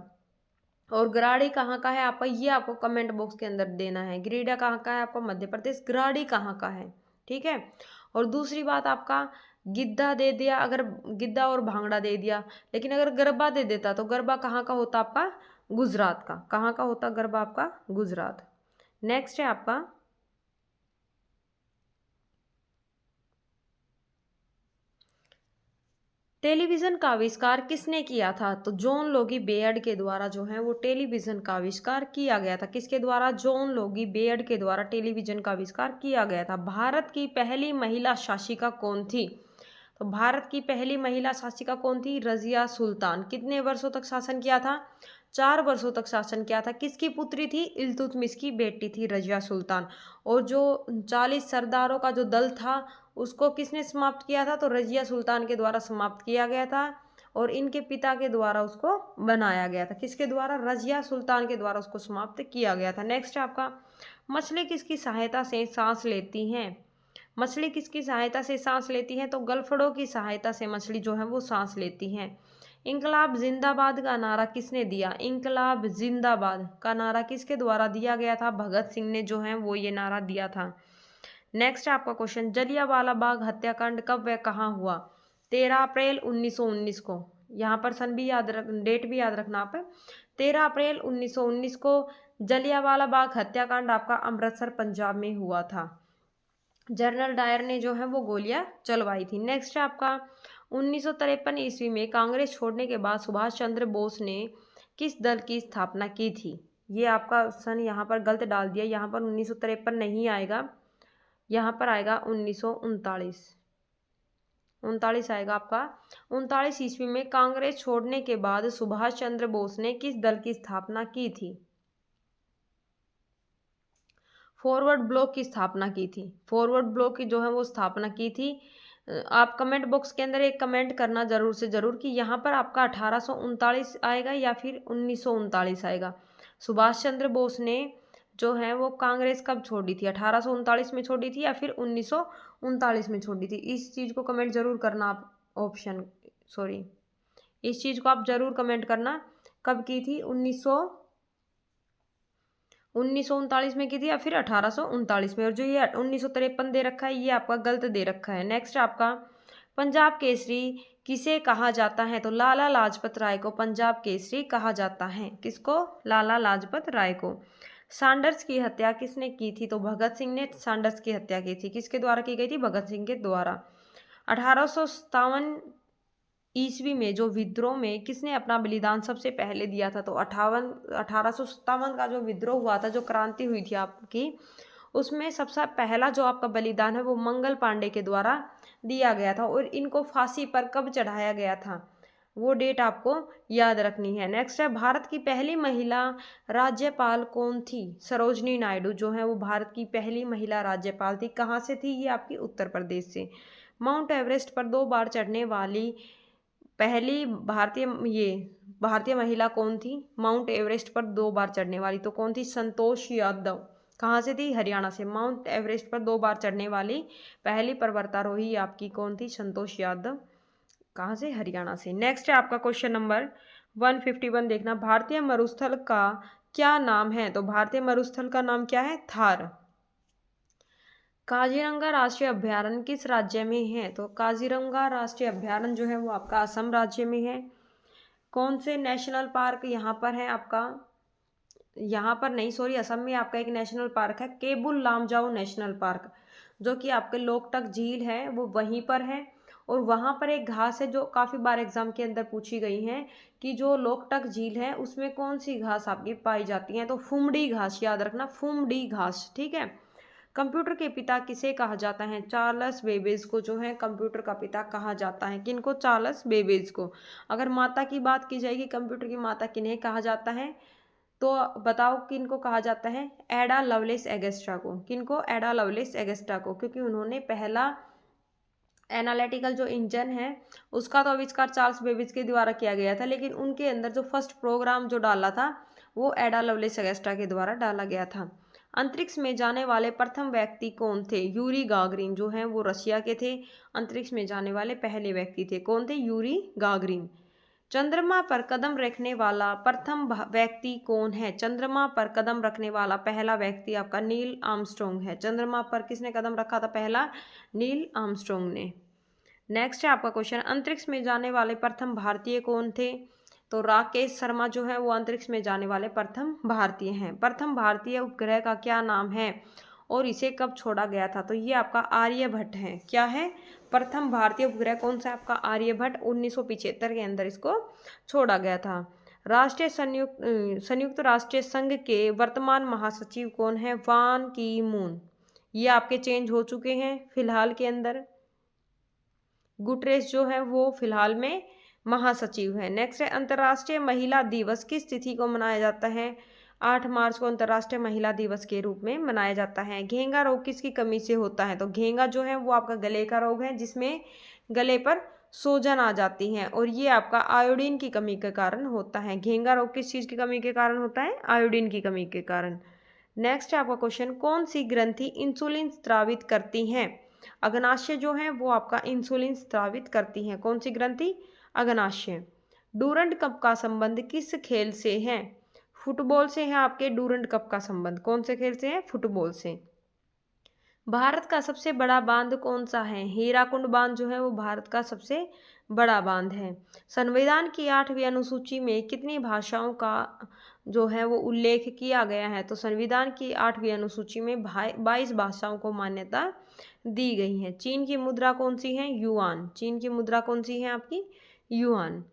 और गराड़ी कहाँ का है आपका? ये आपको कमेंट बॉक्स के अंदर देना है। ग्रीडा कहाँ का है आपका? मध्य प्रदेश। गराड़ी कहाँ का है? ठीक है। और दूसरी बात, आपका गिद्धा दे दिया, अगर गिद्धा और भांगड़ा दे दिया, लेकिन अगर गरबा दे देता तो गरबा कहाँ का होता? आपका गुजरात का। कहाँ का होता गरबा? आपका गुजरात। नेक्स्ट है आपका, टेलीविजन का आविष्कार किसने किया था? तो जॉन लोगी बेयर्ड के द्वारा जो है वो टेलीविजन का आविष्कार किया गया था। किसके द्वारा? जॉन लोगी बेयर्ड के द्वारा टेलीविजन का आविष्कार किया गया था। भारत की पहली महिला शासिका कौन थी? तो भारत की पहली महिला शासिका कौन थी? रजिया सुल्तान। कितने वर्षों तक शासन किया था? 4 वर्षों तक शासन किया था। किसकी पुत्री थी? इल्तुतमिश की बेटी थी रजिया सुल्तान। और जो 40 सरदारों का जो दल था उसको किसने समाप्त किया था? तो रजिया सुल्तान के द्वारा समाप्त किया गया था और इनके पिता के द्वारा उसको बनाया गया था। किसके द्वारा? रजिया सुल्तान के द्वारा उसको समाप्त किया गया था। नेक्स्ट आपका, मछली किसकी सहायता से सांस लेती हैं? मछली किसकी सहायता से सांस लेती है? तो गलफड़ों की सहायता से मछली जो है वो सांस लेती हैं। इंकलाब जिंदाबाद का नारा किसने दिया? इंकलाब जिंदाबाद का नारा किसके द्वारा दिया गया था? भगत सिंह ने जो है वो ये नारा दिया था। नेक्स्ट आपका क्वेश्चन, जलियांवाला बाग हत्याकांड कब व कहाँ हुआ? 13 अप्रैल 1919 को। यहाँ पर सन भी याद रख, डेट भी याद रखना आप। 13 अप्रैल 1919 को जलियांवाला बाग हत्याकांड आपका अमृतसर पंजाब में हुआ था। जनरल डायर ने जो है वो गोलियां चलवाई थी। नेक्स्ट है आपका, 1953 ईस्वी में कांग्रेस छोड़ने के बाद सुभाष चंद्र बोस ने किस दल की स्थापना की थी? ये आपका सन यहाँ पर गलत डाल दिया, यहाँ पर 1953 नहीं आएगा, यहाँ पर आएगा 1939। 39 आएगा आपका। 39 ईस्वी में कांग्रेस छोड़ने के बाद सुभाष चंद्र बोस ने किस दल की स्थापना की थी? फॉरवर्ड ब्लॉक की स्थापना की थी। फॉरवर्ड ब्लॉक की जो है वो स्थापना की थी। आप कमेंट बॉक्स के अंदर एक कमेंट करना जरूर से जरूर कि यहाँ पर आपका 1839 आएगा या फिर 1939 आएगा। सुभाष चंद्र बोस ने जो है वो कांग्रेस कब छोड़ी थी? 1839 में छोड़ी थी या फिर 1939 में छोड़ी थी? इस चीज़ को कमेंट जरूर करना आप। ऑप्शन सॉरी, इस चीज़ को आप जरूर कमेंट करना, कब की थी? 1939 में की थी या फिर 1839 में। और जो ये 1953 दे रखा है ये आपका गलत दे रखा है। नेक्स्ट आपका, पंजाब केसरी किसे कहा जाता है? तो लाला लाजपत राय को पंजाब केसरी कहा जाता है। किसको? लाला लाजपत राय को। सैंडर्स की हत्या किसने की थी? तो भगत सिंह ने सैंडर्स की हत्या की थी। किसके द्वारा की गई थी? भगत सिंह के द्वारा। 1857 ईस्वी में जो विद्रोह में किसने अपना बलिदान सबसे पहले दिया था? तो 1857 का जो विद्रोह हुआ था, जो क्रांति हुई थी आपकी, उसमें सबसे पहला जो आपका बलिदान है वो मंगल पांडे के द्वारा दिया गया था। और इनको फांसी पर कब चढ़ाया गया था? वो डेट आपको याद रखनी है। नेक्स्ट है, भारत की पहली महिला राज्यपाल कौन थी? सरोजनी नायडू जो है वो भारत की पहली महिला राज्यपाल थी। कहाँ से थी? ये आपकी उत्तर प्रदेश से। माउंट एवरेस्ट पर 2 बार चढ़ने वाली पहली भारतीय महिला कौन थी? माउंट एवरेस्ट पर 2 बार चढ़ने वाली तो कौन थी? संतोष यादव। कहाँ से थी? हरियाणा से। माउंट एवरेस्ट पर 2 बार चढ़ने वाली पहली पर्वतारोही आपकी कौन थी? संतोष यादव। कहाँ से? हरियाणा से। नेक्स्ट है आपका क्वेश्चन नंबर 151, देखना, भारतीय मरुस्थल का क्या नाम है? तो भारतीय मरुस्थल का नाम क्या है? थार। काजीरंगा राष्ट्रीय अभयारण्य किस राज्य में है? तो काजीरंगा राष्ट्रीय अभयारण्य जो है वो आपका असम राज्य में है। कौन से नेशनल पार्क यहाँ पर है आपका? यहाँ पर नहीं, सॉरी, असम में आपका एक नेशनल पार्क है, केबुल लामजाओ नेशनल पार्क, जो कि आपके लोकटक झील है वो वहीं पर है। और वहाँ पर एक घास है जो काफ़ी बार एग्जाम के अंदर पूछी गई है कि जो लोकटक झील है उसमें कौन सी घास आपकी पाई जाती है? तो फुमड़ी घास, याद रखना, फुमड़ी घास, ठीक है। कंप्यूटर के पिता किसे कहा जाता है? चार्ल्स बेबेज को जो है कंप्यूटर का पिता कहा जाता है। किनको? चार्ल्स बेबेज को। अगर माता की बात की जाएगी, कंप्यूटर की माता किन्हें कहा जाता है? तो बताओ किनको कहा जाता है? एडा लवलेस एगस्ट्रा को। किनको? एडा लवलेस एगस्ट्रा को, क्योंकि उन्होंने पहला एनालिटिकल जो इंजन है उसका तो आविष्कार चार्ल्स बेबेज के द्वारा किया गया था, लेकिन उनके अंदर जो फर्स्ट प्रोग्राम जो डाला था वो एडा लवलेस एगस्ट्रा के द्वारा डाला गया था। अंतरिक्ष में जाने वाले प्रथम व्यक्ति कौन थे? यूरी गागरिन जो हैं वो रशिया के थे। अंतरिक्ष में जाने वाले पहले व्यक्ति थे। कौन थे? Yuri Gagarin. चंद्रमा पर कदम रखने वाला प्रथम व्यक्ति कौन है? चंद्रमा पर कदम रखने वाला पहला व्यक्ति आपका नील आर्मस्ट्रॉन्ग है। चंद्रमा पर किसने कदम रखा था पहला? नील आर्मस्ट्रॉन्ग ने। नेक्स्ट है आपका क्वेश्चन, अंतरिक्ष में जाने वाले प्रथम भारतीय कौन थे? तो राकेश शर्मा जो है वो अंतरिक्ष में जाने वाले प्रथम भारतीय हैं। प्रथम भारतीय उपग्रह का क्या नाम है और इसे कब छोड़ा गया था? तो ये आपका आर्यभट्ट है। क्या है? प्रथम भारतीय उपग्रह कौन सा? आपका आर्यभट्ट। 1975 के अंदर इसको छोड़ा गया था। संयुक्त राष्ट्र संघ के वर्तमान महासचिव कौन है? बान की मून। ये आपके चेंज हो चुके हैं फिलहाल के अंदर। गुटरेस जो है वो फिलहाल में महासचिव है। नेक्स्ट है अंतर्राष्ट्रीय महिला दिवस किस तिथि को मनाया जाता है? 8 मार्च को अंतर्राष्ट्रीय महिला दिवस के रूप में मनाया जाता है। घेंगा रोग किसकी कमी से होता है? तो घेंगा जो है वो आपका गले का रोग है, जिसमें गले पर सूजन आ जाती है, और ये आपका आयोडीन की कमी के कारण होता है। घेंगा रोग किस चीज़ की कमी के कारण होता है? आयोडीन की कमी के कारण। नेक्स्ट है आपका क्वेश्चन, कौन सी ग्रंथि इंसुलिन स्रावित करती हैं? अग्नाशय जो है वो आपका इंसुलिन स्रावित करती हैं। कौन सी ग्रंथि? अग्नाशय। डूरंड कप का संबंध किस खेल से है? फुटबॉल से है आपके डूरंड कप का संबंध। कौन से खेल से है? फुटबॉल से। भारत का सबसे बड़ा बांध कौन सा है? हीराकुंड बांध जो है वो भारत का सबसे बड़ा बांध है। संविधान की 8वीं अनुसूची में कितनी भाषाओं का जो है वो उल्लेख किया गया है? तो संविधान की 8वीं अनुसूची में 22 भाषाओं को मान्यता दी गई है। चीन की मुद्रा कौन सी है? युआन। चीन की मुद्रा कौन सी है आपकी? युआन।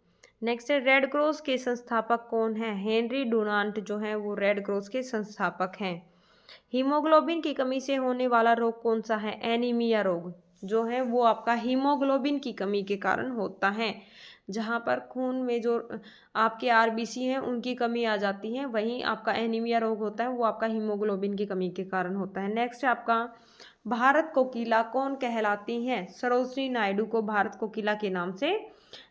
नेक्स्ट है रेड क्रॉस के संस्थापक कौन है? हेनरी डुनांट जो है वो रेड क्रॉस के संस्थापक हैं। हीमोग्लोबिन की कमी से होने वाला रोग कौन सा है? एनीमिया रोग जो है वो आपका हीमोग्लोबिन की कमी के कारण होता है। जहाँ पर खून में जो आपके आरबीसी हैं उनकी कमी आ जाती है, वहीं आपका एनीमिया रोग होता है वो आपका हीमोग्लोबिन की कमी के कारण होता है। नेक्स्ट आपका भारत कोकिला कौन कहलाती हैं? सरोजनी नायडू को भारत कोकिला के नाम से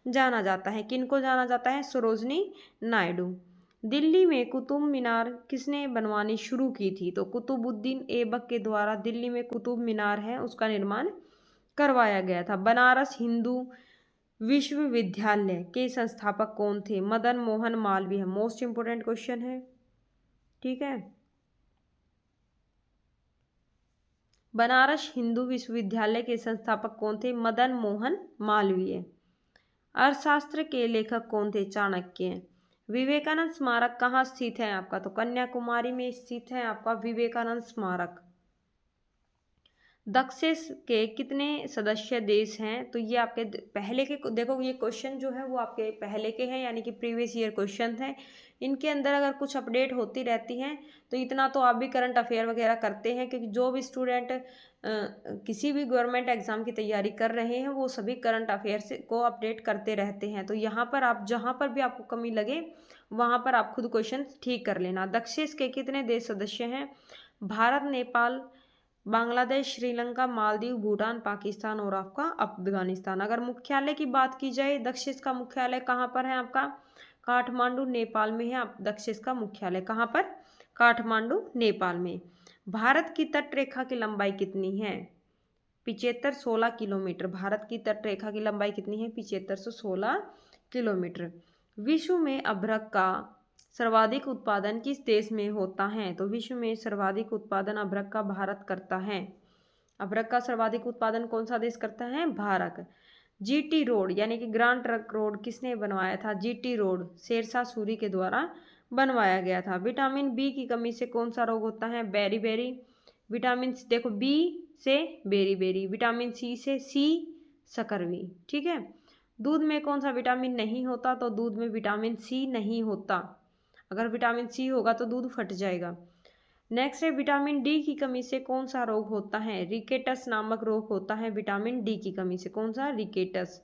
जाना जाता है। किनको जाना जाता है? सरोजनी नायडू। दिल्ली में कुतुब मीनार किसने बनवानी शुरू की थी? तो कुतुबुद्दीन ऐबक के द्वारा दिल्ली में कुतुब मीनार है उसका निर्माण करवाया गया था। बनारस हिंदू विश्वविद्यालय के संस्थापक कौन थे? Madan Mohan Malviya. Most important question है, ठीक है। बनारस हिंदू विश्वविद्यालय के संस्थापक कौन थे? मदन मोहन मालवीय। अर्थशास्त्र के लेखक कौन थे? चाणक्य। विवेकानंद स्मारक कहाँ स्थित है आपका? तो कन्याकुमारी में स्थित है आपका विवेकानंद स्मारक। दक्षिण के कितने सदस्य देश हैं? तो ये आपके पहले के, देखो ये क्वेश्चन जो है वो आपके पहले के हैं, यानी कि प्रीवियस ईयर क्वेश्चन हैं। इनके अंदर अगर कुछ अपडेट होती रहती हैं तो इतना तो आप भी करंट अफेयर वगैरह करते हैं, क्योंकि जो भी स्टूडेंट किसी भी गवर्नमेंट एग्जाम की तैयारी कर रहे हैं वो सभी करंट अफेयर्स को अपडेट करते रहते हैं। तो यहाँ पर आप जहाँ पर भी आपको कमी लगे वहाँ पर आप खुद क्वेश्चन ठीक कर लेना। दक्षिण के कितने देश सदस्य हैं? भारत, नेपाल, बांग्लादेश, श्रीलंका, मालदीव, भूटान, पाकिस्तान और आपका अफगानिस्तान। अगर मुख्यालय की बात की जाए, दक्षिण का मुख्यालय कहाँ पर है आपका? काठमांडू नेपाल में है। आप दक्षिण का मुख्यालय कहाँ पर? काठमांडू नेपाल में। भारत की तट रेखा की लंबाई कितनी है? 7516 किलोमीटर। भारत की तट रेखा की लंबाई कितनी है? 7516 किलोमीटर। विश्व में अभ्रक का सर्वाधिक उत्पादन किस देश में होता है? तो विश्व में सर्वाधिक उत्पादन अभ्रक का भारत करता है। अभ्रक का सर्वाधिक उत्पादन कौन सा देश करता है? भारत। जीटी रोड यानी कि ग्रांड ट्रंक रोड किसने बनवाया था? जीटी रोड शेरशाह सूरी के द्वारा बनवाया गया था। विटामिन बी की कमी से कौन सा रोग होता है? Beriberi. विटामिन देखो बी से बेरी बेरी, विटामिन सी से सी सकरवी, ठीक है। दूध में कौन सा विटामिन नहीं होता? तो दूध में विटामिन सी नहीं होता। अगर विटामिन सी होगा तो दूध फट जाएगा। नेक्स्ट है विटामिन डी की कमी से कौन सा रोग होता है? रिकेटस नामक रोग होता है विटामिन डी की कमी से। कौन सा? रिकेटस।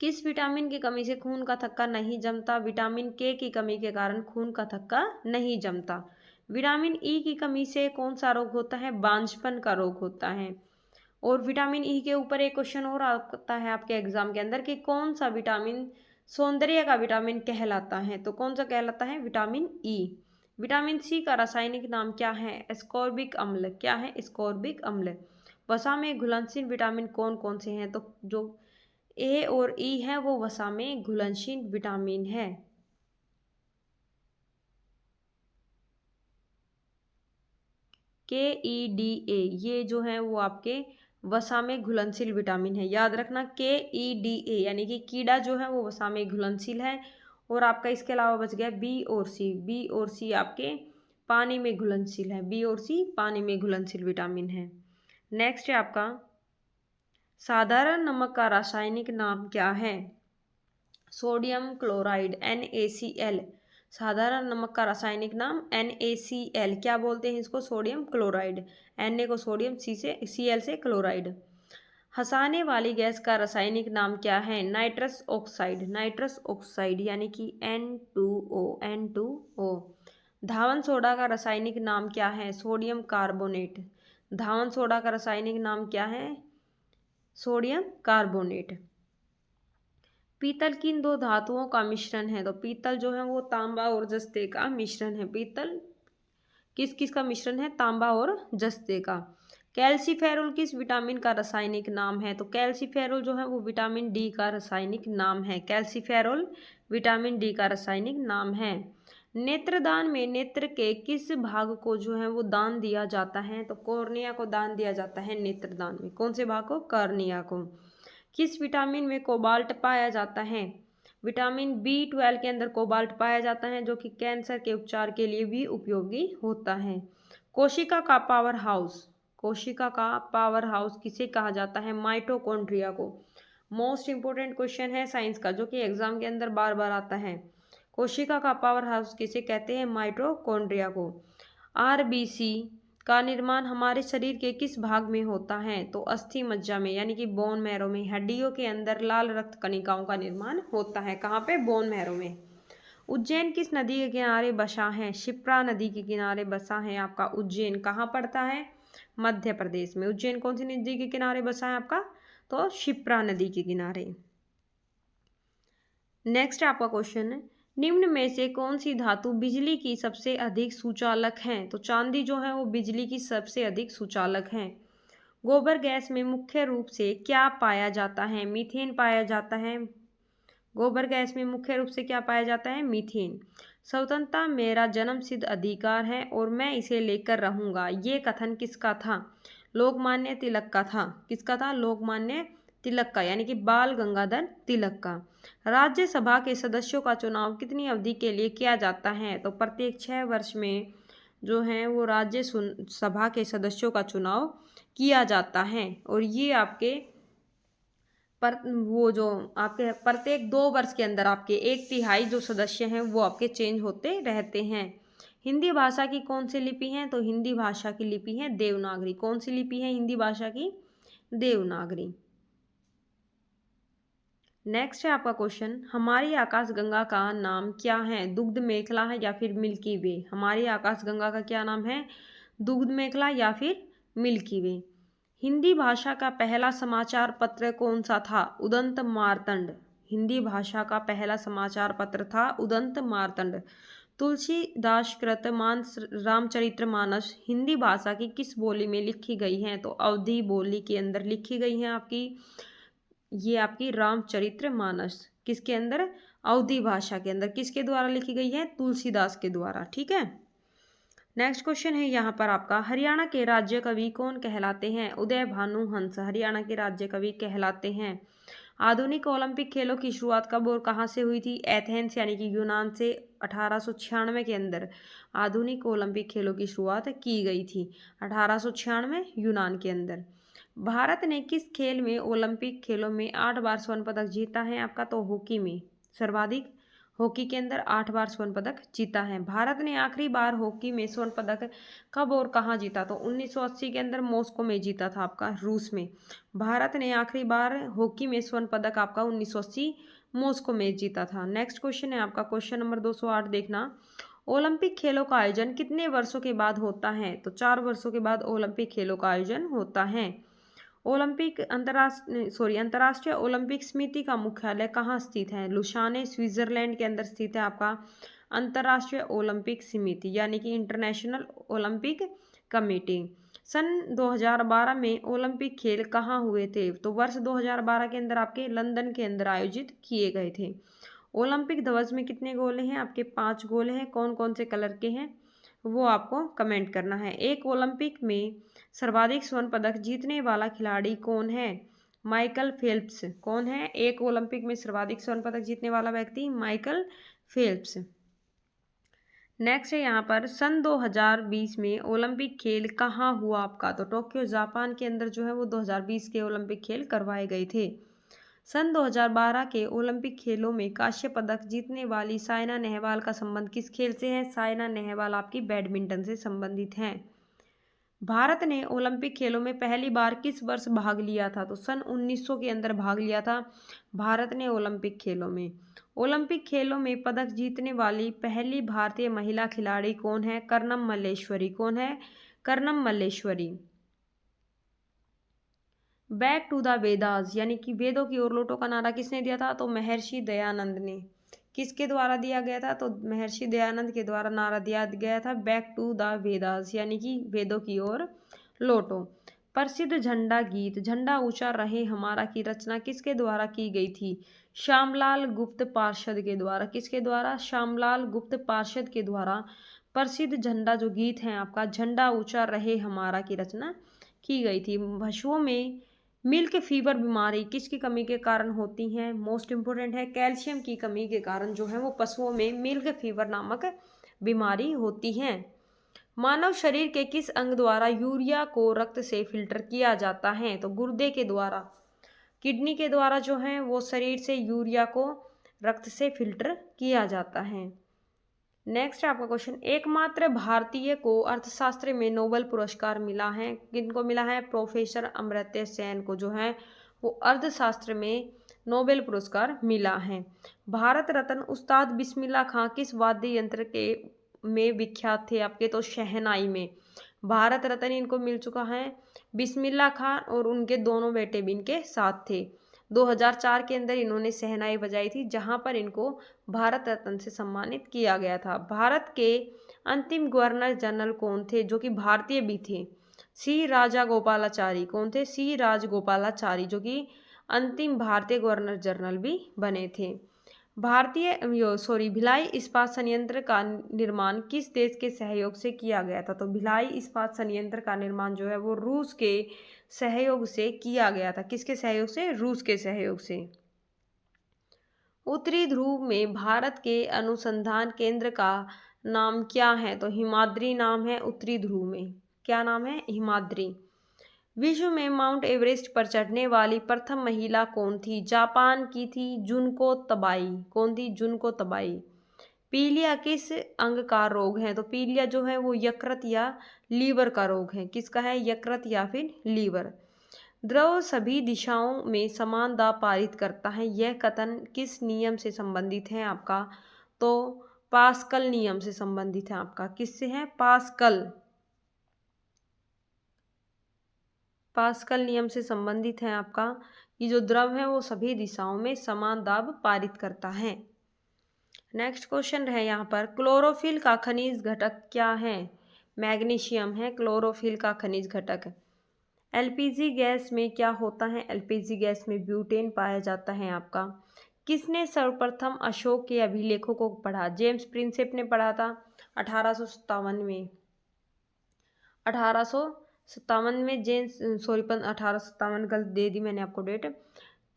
किस विटामिन की कमी से खून का थक्का नहीं जमता? विटामिन के की कमी के कारण खून का थक्का नहीं जमता। विटामिन ई की कमी से कौन सा रोग होता है? बांझपन का रोग होता है। और विटामिन ई के ऊपर एक क्वेश्चन और आता है आपके एग्जाम के अंदर कि कौन सा विटामिन सौंदर्य का विटामिन कहलाता है? तो कौन सा कहलाता है? Vitamin E. विटामिन सी का रासायनिक नाम क्या है? एस्कॉर्बिक अम्ल। क्या है? एस्कॉर्बिक अम्ल। वसा में घुलनशील विटामिन कौन कौन से हैं? तो जो ए और ई है वो वसा में घुलनशील विटामिन है। KEDA ये जो है वो आपके वसा में घुलनशील विटामिन है। याद रखना KEDA यानी कि कीड़ा जो है वो वसा में घुलनशील है। और आपका इसके अलावा बच गया बी और सी। बी और सी आपके पानी में घुलनशील है। बी और सी पानी में घुलनशील विटामिन है। नेक्स्ट है आपका साधारण नमक का रासायनिक नाम क्या है? Sodium chloride NaCl। साधारण नमक का रासायनिक नाम NaCl। क्या बोलते हैं इसको? Sodium chloride. Na को सोडियम, Cl से क्लोराइड। हंसाने वाली गैस का रासायनिक नाम क्या है? नाइट्रस ऑक्साइड, नाइट्रस ऑक्साइड यानी कि N2O, N2O। धावन सोडा का रासायनिक नाम क्या है? Sodium carbonate. धावन सोडा का रासायनिक नाम क्या है? Sodium carbonate. पीतल किन दो धातुओं का मिश्रण है? तो पीतल जो है वो तांबा और जस्ते का मिश्रण है। पीतल किस किस का मिश्रण है? तांबा और जस्ते का। कैल्सीफेरोल किस विटामिन का रासायनिक नाम है? तो कैल्सीफेरोल जो है वो विटामिन डी का रासायनिक नाम है। कैल्सीफेरोल विटामिन डी का रासायनिक नाम है। नेत्रदान में नेत्र के किस भाग को जो है वो दान दिया जाता है? तो कॉर्निया को दान दिया जाता है नेत्रदान में। कौन से भाग को? कॉर्निया को। किस विटामिन में कोबाल्ट पाया जाता है? विटामिन B12 के अंदर कोबाल्ट पाया जाता है, जो कि कैंसर के उपचार के लिए भी उपयोगी होता है। कोशिका का पावर हाउस, कोशिका का पावर हाउस किसे कहा जाता है? माइटोकॉन्ड्रिया को। मोस्ट इंपोर्टेंट क्वेश्चन है साइंस का, जो कि एग्जाम के अंदर बार बार आता है। कोशिका का पावर हाउस किसे कहते हैं? माइटोकॉन्ड्रिया को। RBC का निर्माण हमारे शरीर के किस भाग में होता है? तो अस्थि मज्जा में, यानी कि बोन मैरो में। हड्डियों के अंदर लाल रक्त कणिकाओं का निर्माण होता है। कहाँ पे? बोन मैरो में। उज्जैन किस नदी के किनारे बसा है? शिप्रा नदी के किनारे बसा है आपका उज्जैन। कहाँ पड़ता है? मध्य प्रदेश में। उज्जैन कौन सी नदी के किनारे बसा है आपका? तो शिप्रा नदी के किनारे। नेक्स्ट आपका क्वेश्चन है, निम्न में से कौन सी धातु बिजली की सबसे अधिक सुचालक है? तो चांदी जो है वो बिजली की सबसे अधिक सुचालक है। गोबर गैस में मुख्य रूप से क्या पाया जाता है? मीथेन पाया जाता है। गोबर गैस में मुख्य रूप से क्या पाया जाता है? मीथेन। स्वतंत्रता मेरा जन्मसिद्ध अधिकार है और मैं इसे लेकर रहूंगा, ये कथन किसका था? लोकमान्य तिलक का था। किसका था? लोकमान्य तिलक का, यानी कि बाल गंगाधर तिलक का। राज्यसभा के सदस्यों का चुनाव कितनी अवधि के लिए किया जाता है? तो प्रत्येक 6 वर्ष में जो है वो राज्यसभा के सदस्यों का चुनाव किया जाता है। और ये आपके पर वो जो आपके प्रत्येक 2 वर्ष के अंदर आपके 1/3 जो सदस्य हैं वो आपके चेंज होते रहते हैं। हिंदी भाषा की कौन सी लिपि है? तो हिंदी भाषा की लिपि है देवनागरी। कौन सी लिपि है हिंदी भाषा की? देवनागरी। नेक्स्ट है आपका क्वेश्चन, हमारी आकाशगंगा का नाम क्या है? दुग्ध मेखला है या फिर मिल्की वे? हमारी आकाशगंगा का क्या नाम है? दुग्ध मेखला या फिर मिल्की वे। हिंदी भाषा का पहला समाचार पत्र कौन सा था? उदंत मार्तंड। हिंदी भाषा का पहला समाचार पत्र था उदंत मार्तंड। तुलसीदास कृत मानस रामचरितमानस हिंदी भाषा की किस बोली में लिखी गई है? तो अवधी बोली के अंदर लिखी गई है आपकी। ये आपकी रामचरितमानस किसके अंदर? अवधी भाषा के अंदर। किसके द्वारा लिखी गई है? तुलसीदास के द्वारा। ठीक है। नेक्स्ट क्वेश्चन है यहाँ पर आपका, हरियाणा के राज्य कवि कौन कहलाते हैं? उदय भानु हंस हरियाणा के राज्य कवि कहलाते हैं। आधुनिक ओलंपिक खेलों की शुरुआत कब और कहाँ से हुई थी? एथेंस यानी कि यूनान से 1896 के अंदर आधुनिक ओलंपिक खेलों की शुरुआत की गई थी। 1896 यूनान के अंदर। भारत ने किस खेल में ओलंपिक खेलों में 8 बार स्वर्ण पदक जीता है आपका? तो हॉकी में सर्वाधिक, हॉकी के अंदर 8 बार स्वर्ण पदक जीता है। भारत ने आखिरी बार हॉकी में स्वर्ण पदक कब और कहाँ जीता? तो 1980 के अंदर मॉस्को में जीता था आपका, रूस में। भारत ने आखिरी बार हॉकी में स्वर्ण पदक आपका 1980 मॉस्को में जीता था। नेक्स्ट क्वेश्चन है आपका क्वेश्चन नंबर 208 देखना, ओलंपिक खेलों का आयोजन कितने वर्षों के बाद होता है? तो 4 वर्षों के बाद ओलंपिक खेलों का आयोजन होता है। अंतर्राष्ट्रीय ओलंपिक समिति का मुख्यालय कहाँ स्थित है? लुसाने स्विट्जरलैंड के अंदर स्थित है आपका अंतर्राष्ट्रीय ओलंपिक समिति, यानी कि इंटरनेशनल ओलंपिक कमेटी। सन 2012 में ओलंपिक खेल कहाँ हुए थे? तो वर्ष 2012 के अंदर आपके लंदन के अंदर आयोजित किए गए थे। ओलंपिक ध्वज में कितने गोले हैं? आपके 5 गोले हैं। कौन कौन से कलर के हैं वो आपको कमेंट करना है। एक ओलंपिक में सर्वाधिक स्वर्ण पदक जीतने वाला खिलाड़ी कौन है? Michael Phelps. कौन है एक ओलंपिक में सर्वाधिक स्वर्ण पदक जीतने वाला व्यक्ति? Michael Phelps. नेक्स्ट है यहाँ पर, सन 2020 में ओलंपिक खेल कहाँ हुआ आपका? तो टोक्यो जापान के अंदर जो है वो 2020 के ओलंपिक खेल करवाए गए थे। सन 2012 के ओलंपिक खेलों में कांस्य पदक जीतने वाली साइना नेहवाल का संबंध किस खेल से है? साइना नेहवाल आपकी बैडमिंटन से संबंधित हैं। भारत ने ओलंपिक खेलों में पहली बार किस वर्ष भाग लिया था? तो सन 1900 के अंदर भाग लिया था भारत ने ओलंपिक खेलों में। ओलंपिक खेलों में पदक जीतने वाली पहली भारतीय महिला खिलाड़ी कौन है? कर्णम मल्लेश्वरी। कौन है? Karnam Malleswari. Back to the Vedas यानी कि वेदों की ओर लौटो का नारा किसने दिया था? तो महर्षि दयानंद ने। किसके द्वारा दिया गया था? तो महर्षि दयानंद के द्वारा नारा दिया गया था बैक टू द वेदास यानी कि वेदों की ओर लौटो। प्रसिद्ध झंडा गीत झंडा ऊंचा रहे हमारा की रचना किसके द्वारा की गई थी? श्यामलाल गुप्त पार्षद के द्वारा। किसके द्वारा? श्यामलाल गुप्त पार्षद के द्वारा प्रसिद्ध झंडा जो गीत है आपका झंडा ऊंचा रहे हमारा की रचना की गई थी। पशुओं में मिल्क फीवर बीमारी किसकी कमी के कारण होती है? मोस्ट इंपोर्टेंट है, कैल्शियम की कमी के कारण जो है वो पशुओं में मिल्क फीवर नामक बीमारी होती है। मानव शरीर के किस अंग द्वारा यूरिया को रक्त से फिल्टर किया जाता है? तो गुर्दे के द्वारा। किडनी के द्वारा जो है वो शरीर से यूरिया को रक्त से फिल्टर किया जाता है। नेक्स्ट आपका क्वेश्चन, एकमात्र भारतीय को अर्थशास्त्र में नोबेल पुरस्कार मिला है। किनको मिला है? प्रोफेसर अमर्त्य सेन को जो है वो अर्थशास्त्र में नोबेल पुरस्कार मिला है। भारत रत्न उस्ताद बिस्मिल्लाह खां किस वाद्य यंत्र के में विख्यात थे आपके? तो शहनाई में। भारत रत्न इनको मिल चुका है। बिस्मिल्लाह खां और उनके दोनों बेटे भी इनके साथ थे। 2004 के अंदर इन्होंने शहनाई बजाई थी जहां पर इनको भारत रत्न से सम्मानित किया गया था। भारत के अंतिम गवर्नर जनरल कौन थे जो कि भारतीय भी थे? सी राजागोपालाचारी। कौन थे? सी राजगोपालाचारी जो कि अंतिम भारतीय गवर्नर जनरल भी बने थे। भिलाई इस्पात संयंत्र का निर्माण किस देश के सहयोग से किया गया था? तो भिलाई इस्पात संयंत्र का निर्माण जो है वो रूस के सहयोग से किया गया था। किसके सहयोग से? रूस के सहयोग से। उत्तरी ध्रुव में भारत के अनुसंधान केंद्र का नाम क्या है? तो हिमाद्री नाम है उत्तरी ध्रुव में। क्या नाम है? हिमाद्री। विश्व में माउंट एवरेस्ट पर चढ़ने वाली प्रथम महिला कौन थी? जापान की थी जुनको तबाई। कौन थी? जुनको तबाई। पीलिया किस अंग का रोग है? तो पीलिया जो है वो यकृत या लीवर का रोग है। किसका है? यकृत या फिर लीवर। द्रव सभी दिशाओं में समान दाब पारित करता है, यह कथन किस नियम से संबंधित है आपका? तो पास्कल नियम से संबंधित है आपका। किससे है? पास्कल। पास्कल नियम से संबंधित है आपका कि जो द्रव है वो सभी दिशाओं में समान दाब पारित करता है। नेक्स्ट क्वेश्चन है यहाँ पर, क्लोरोफिल का खनिज घटक क्या है? मैग्नीशियम है क्लोरोफिल का खनिज घटक। एलपीजी गैस में क्या होता है? एलपीजी गैस में ब्यूटेन पाया जाता है आपका। किसने सर्वप्रथम अशोक के अभिलेखों को पढ़ा? जेम्स प्रिंसेप ने पढ़ा था 1857 में। 1857 में जेम्स 1857 गलत दे दी मैंने आपको डेट।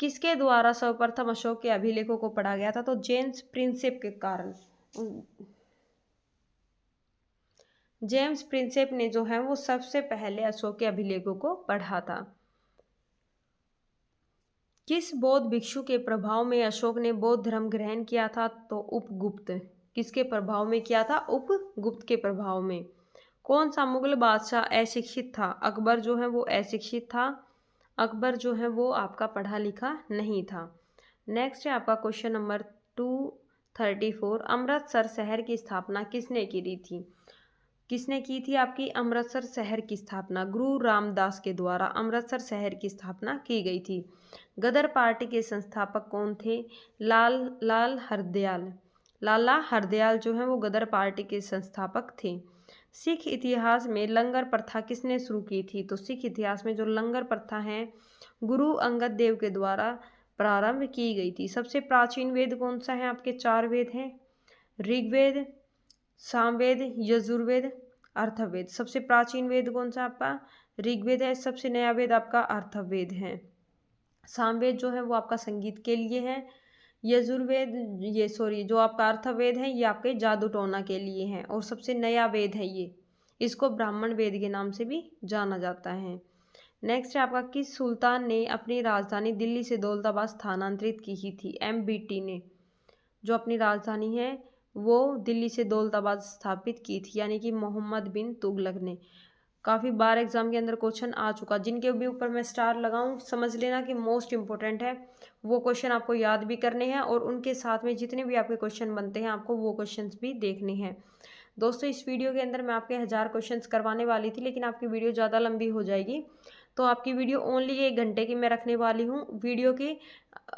किसके द्वारा सर्वप्रथम अशोक के अभिलेखों को पढ़ा गया था? तो जेम्स प्रिंसेप के कारण। जेम्स प्रिंसेप ने जो है वो सबसे पहले अशोक के अभिलेखों को पढ़ा था। किस बौद्ध भिक्षु के प्रभाव में अशोक ने बौद्ध धर्म ग्रहण किया था? तो उपगुप्त। किसके प्रभाव में किया था? उपगुप्त के प्रभाव में। कौन सा मुगल बादशाह अशिक्षित था? अकबर जो है वो अशिक्षित था। अकबर जो है वो आपका पढ़ा लिखा नहीं था। नेक्स्ट है आपका क्वेश्चन नंबर 234, अमृतसर शहर की स्थापना किसने की थी? किसने की थी आपकी अमृतसर शहर की स्थापना? गुरु रामदास के द्वारा अमृतसर शहर की स्थापना की गई थी। गदर पार्टी के संस्थापक कौन थे? लाला हरदयाल जो है वो गदर पार्टी के संस्थापक थे। सिख इतिहास में लंगर प्रथा किसने शुरू की थी? तो सिख इतिहास में जो लंगर प्रथा है गुरु अंगद देव के द्वारा प्रारंभ की गई थी। सबसे प्राचीन वेद कौन सा है? आपके 4 वेद हैं, ऋग्वेद, सामवेद, यजुर्वेद, अर्थवेद। सबसे प्राचीन वेद कौन सा आपका? ऋग्वेद है। सबसे नया वेद आपका अर्थवेद है। सामवेद जो है वो आपका संगीत के लिए है। यजुर्वेद जो आपका अर्थवेद है ये आपके जादू टोना के लिए है। और सबसे नया वेद है ये, इसको ब्राह्मण वेद के नाम से भी जाना जाता है। नेक्स्ट है आपका, किस सुल्तान ने अपनी राजधानी दिल्ली से दौलताबाद स्थानांतरित की थी? MBT ने जो अपनी राजधानी है वो दिल्ली से दौलताबाद स्थापित की थी, यानी कि मोहम्मद बिन तुगलक ने। काफ़ी बार एग्ज़ाम के अंदर क्वेश्चन आ चुका, जिनके भी ऊपर मैं स्टार लगाऊं समझ लेना कि मोस्ट इम्पोर्टेंट है। वो क्वेश्चन आपको याद भी करने हैं और उनके साथ में जितने भी आपके क्वेश्चन बनते हैं आपको वो क्वेश्चंस भी देखने हैं। दोस्तों इस वीडियो के अंदर मैं आपके 1000 क्वेश्चंस करवाने वाली थी, लेकिन आपकी वीडियो ज़्यादा लंबी हो जाएगी, तो आपकी वीडियो ओनली 1 घंटे की मैं रखने वाली हूँ। वीडियो के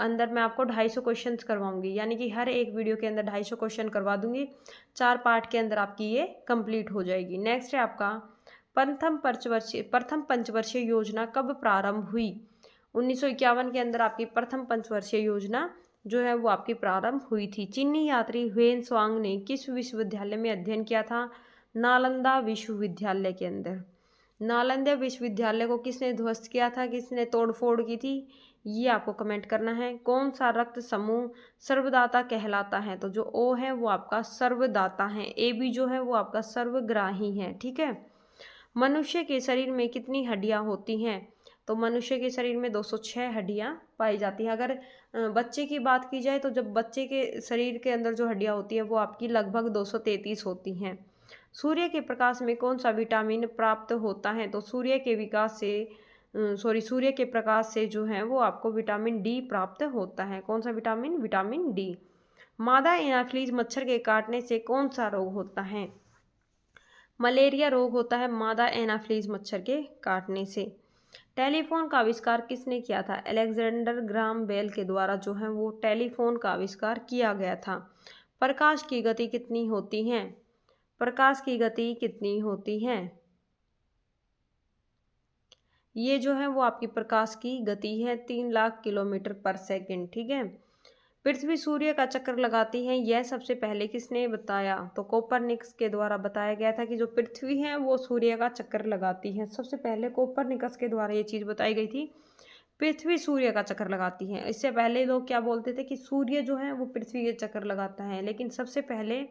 अंदर मैं आपको 250 क्वेश्चंस करवाऊंगी, यानी कि हर एक वीडियो के अंदर 250 क्वेश्चन करवा दूंगी। 4 पार्ट के अंदर आपकी ये कंप्लीट हो जाएगी। नेक्स्ट है आपका प्रथम पंचवर्षीय योजना कब प्रारंभ हुई? 1951 के अंदर आपकी प्रथम पंचवर्षीय योजना जो है वो आपकी प्रारंभ हुई थी। चीनी यात्री ह्वेन त्सांग ने किस विश्वविद्यालय में अध्ययन किया था? नालंदा विश्वविद्यालय के अंदर। नालंदा विश्वविद्यालय को किसने ध्वस्त किया था, किसने तोड़फोड़ की थी, ये आपको कमेंट करना है। कौन सा रक्त समूह सर्वदाता कहलाता है? तो जो ओ है वो आपका सर्वदाता है, ए बी जो है वो आपका सर्वग्राही है। ठीक है। मनुष्य के शरीर में कितनी हड्डियां होती हैं? तो मनुष्य के शरीर में 206 हड्डियां पाई जाती हैं। अगर बच्चे की बात की जाए तो जब बच्चे के शरीर के अंदर जो हड्डियां होती हैं वो आपकी लगभग 233 होती हैं। सूर्य के प्रकाश में कौन सा विटामिन प्राप्त होता है? तो सूर्य के प्रकाश से जो है वो आपको विटामिन डी प्राप्त होता है। कौन सा विटामिन? Vitamin D. मादा एनाफिलीज मच्छर के काटने से कौन सा रोग होता है? मलेरिया रोग होता है मादा एनाफिलीज मच्छर के काटने से। टेलीफोन का आविष्कार किसने किया था? अलेक्जेंडर ग्राम बेल के द्वारा जो है वो टेलीफोन का आविष्कार किया गया था। प्रकाश की गति कितनी होती है? प्रकाश की गति कितनी होती है? ये जो है वो आपकी प्रकाश की गति है 3 लाख किलोमीटर पर सेकंड। ठीक है। पृथ्वी सूर्य का चक्कर लगाती है, यह सबसे पहले किसने बताया? तो कोपरनिकस के द्वारा बताया गया था कि जो पृथ्वी है वो सूर्य का चक्कर लगाती है। सबसे पहले कोपरनिकस के द्वारा ये चीज़ बताई गई थी, पृथ्वी सूर्य का चक्कर लगाती है। इससे पहले लोग क्या बोलते थे कि सूर्य जो है वो पृथ्वी के चक्कर लगाता है, लेकिन सबसे पहले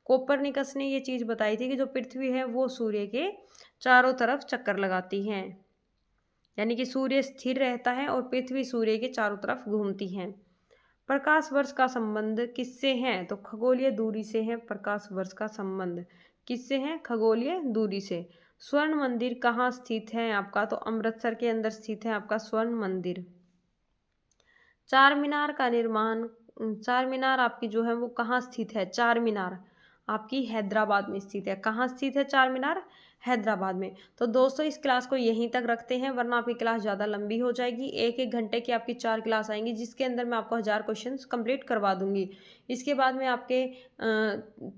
कोपरनिकस ने ये चीज़ बताई थी कि जो पृथ्वी है वो सूर्य के चारों तरफ चक्कर लगाती है, यानी कि सूर्य स्थिर रहता है और पृथ्वी सूर्य के चारों तरफ घूमती है। प्रकाश वर्ष का संबंध किससे है? तो खगोलीय दूरी से है। प्रकाश वर्ष का संबंध किससे है? खगोलीय दूरी से। स्वर्ण मंदिर कहाँ स्थित है आपका? तो अमृतसर के अंदर स्थित है आपका स्वर्ण मंदिर। चार मीनार का निर्माण, चार मीनार आपकी जो है वो कहाँ स्थित है? चार मीनार आपकी हैदराबाद में स्थित है। कहाँ स्थित है चार मीनार? हैदराबाद में। तो दोस्तों इस क्लास को यहीं तक रखते हैं, वरना आपकी क्लास ज़्यादा लंबी हो जाएगी। 1-1 घंटे की आपकी 4 क्लास आएंगी, जिसके अंदर मैं आपको 1000 क्वेश्चंस कंप्लीट करवा दूंगी। इसके बाद में आपके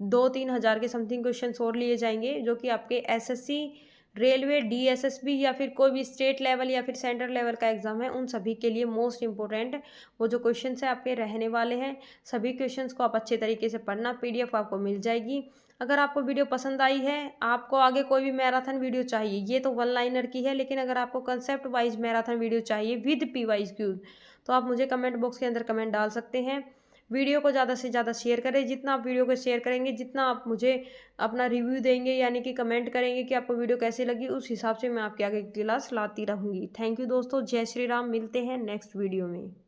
2-3 हज़ार के समथिंग क्वेश्चंस और लिए जाएंगे, जो कि आपके एसएससी, रेलवे, डीएसएसबी या फिर कोई भी स्टेट लेवल या फिर सेंट्रल लेवल का एग्जाम है, उन सभी के लिए मोस्ट इंपॉर्टेंट वो जो क्वेश्चंस है आपके रहने वाले हैं। सभी क्वेश्चंस को आप अच्छे तरीके से पढ़ना, पीडीएफ आपको मिल जाएगी। अगर आपको वीडियो पसंद आई है, आपको आगे कोई भी मैराथन वीडियो चाहिए, ये तो वन लाइनर की है, लेकिन अगर आपको कंसेप्ट वाइज मैराथन वीडियो चाहिए विद पी वाइज क्यूज, तो आप मुझे कमेंट बॉक्स के अंदर कमेंट डाल सकते हैं। वीडियो को ज़्यादा से ज़्यादा शेयर करें। जितना आप वीडियो को शेयर करेंगे, जितना आप मुझे अपना रिव्यू देंगे, यानी कि कमेंट करेंगे कि आपको वीडियो कैसी लगी, उस हिसाब से मैं आपके आगे क्लास लाती रहूँगी। थैंक यू दोस्तों। जय श्री राम। मिलते हैं नेक्स्ट वीडियो में।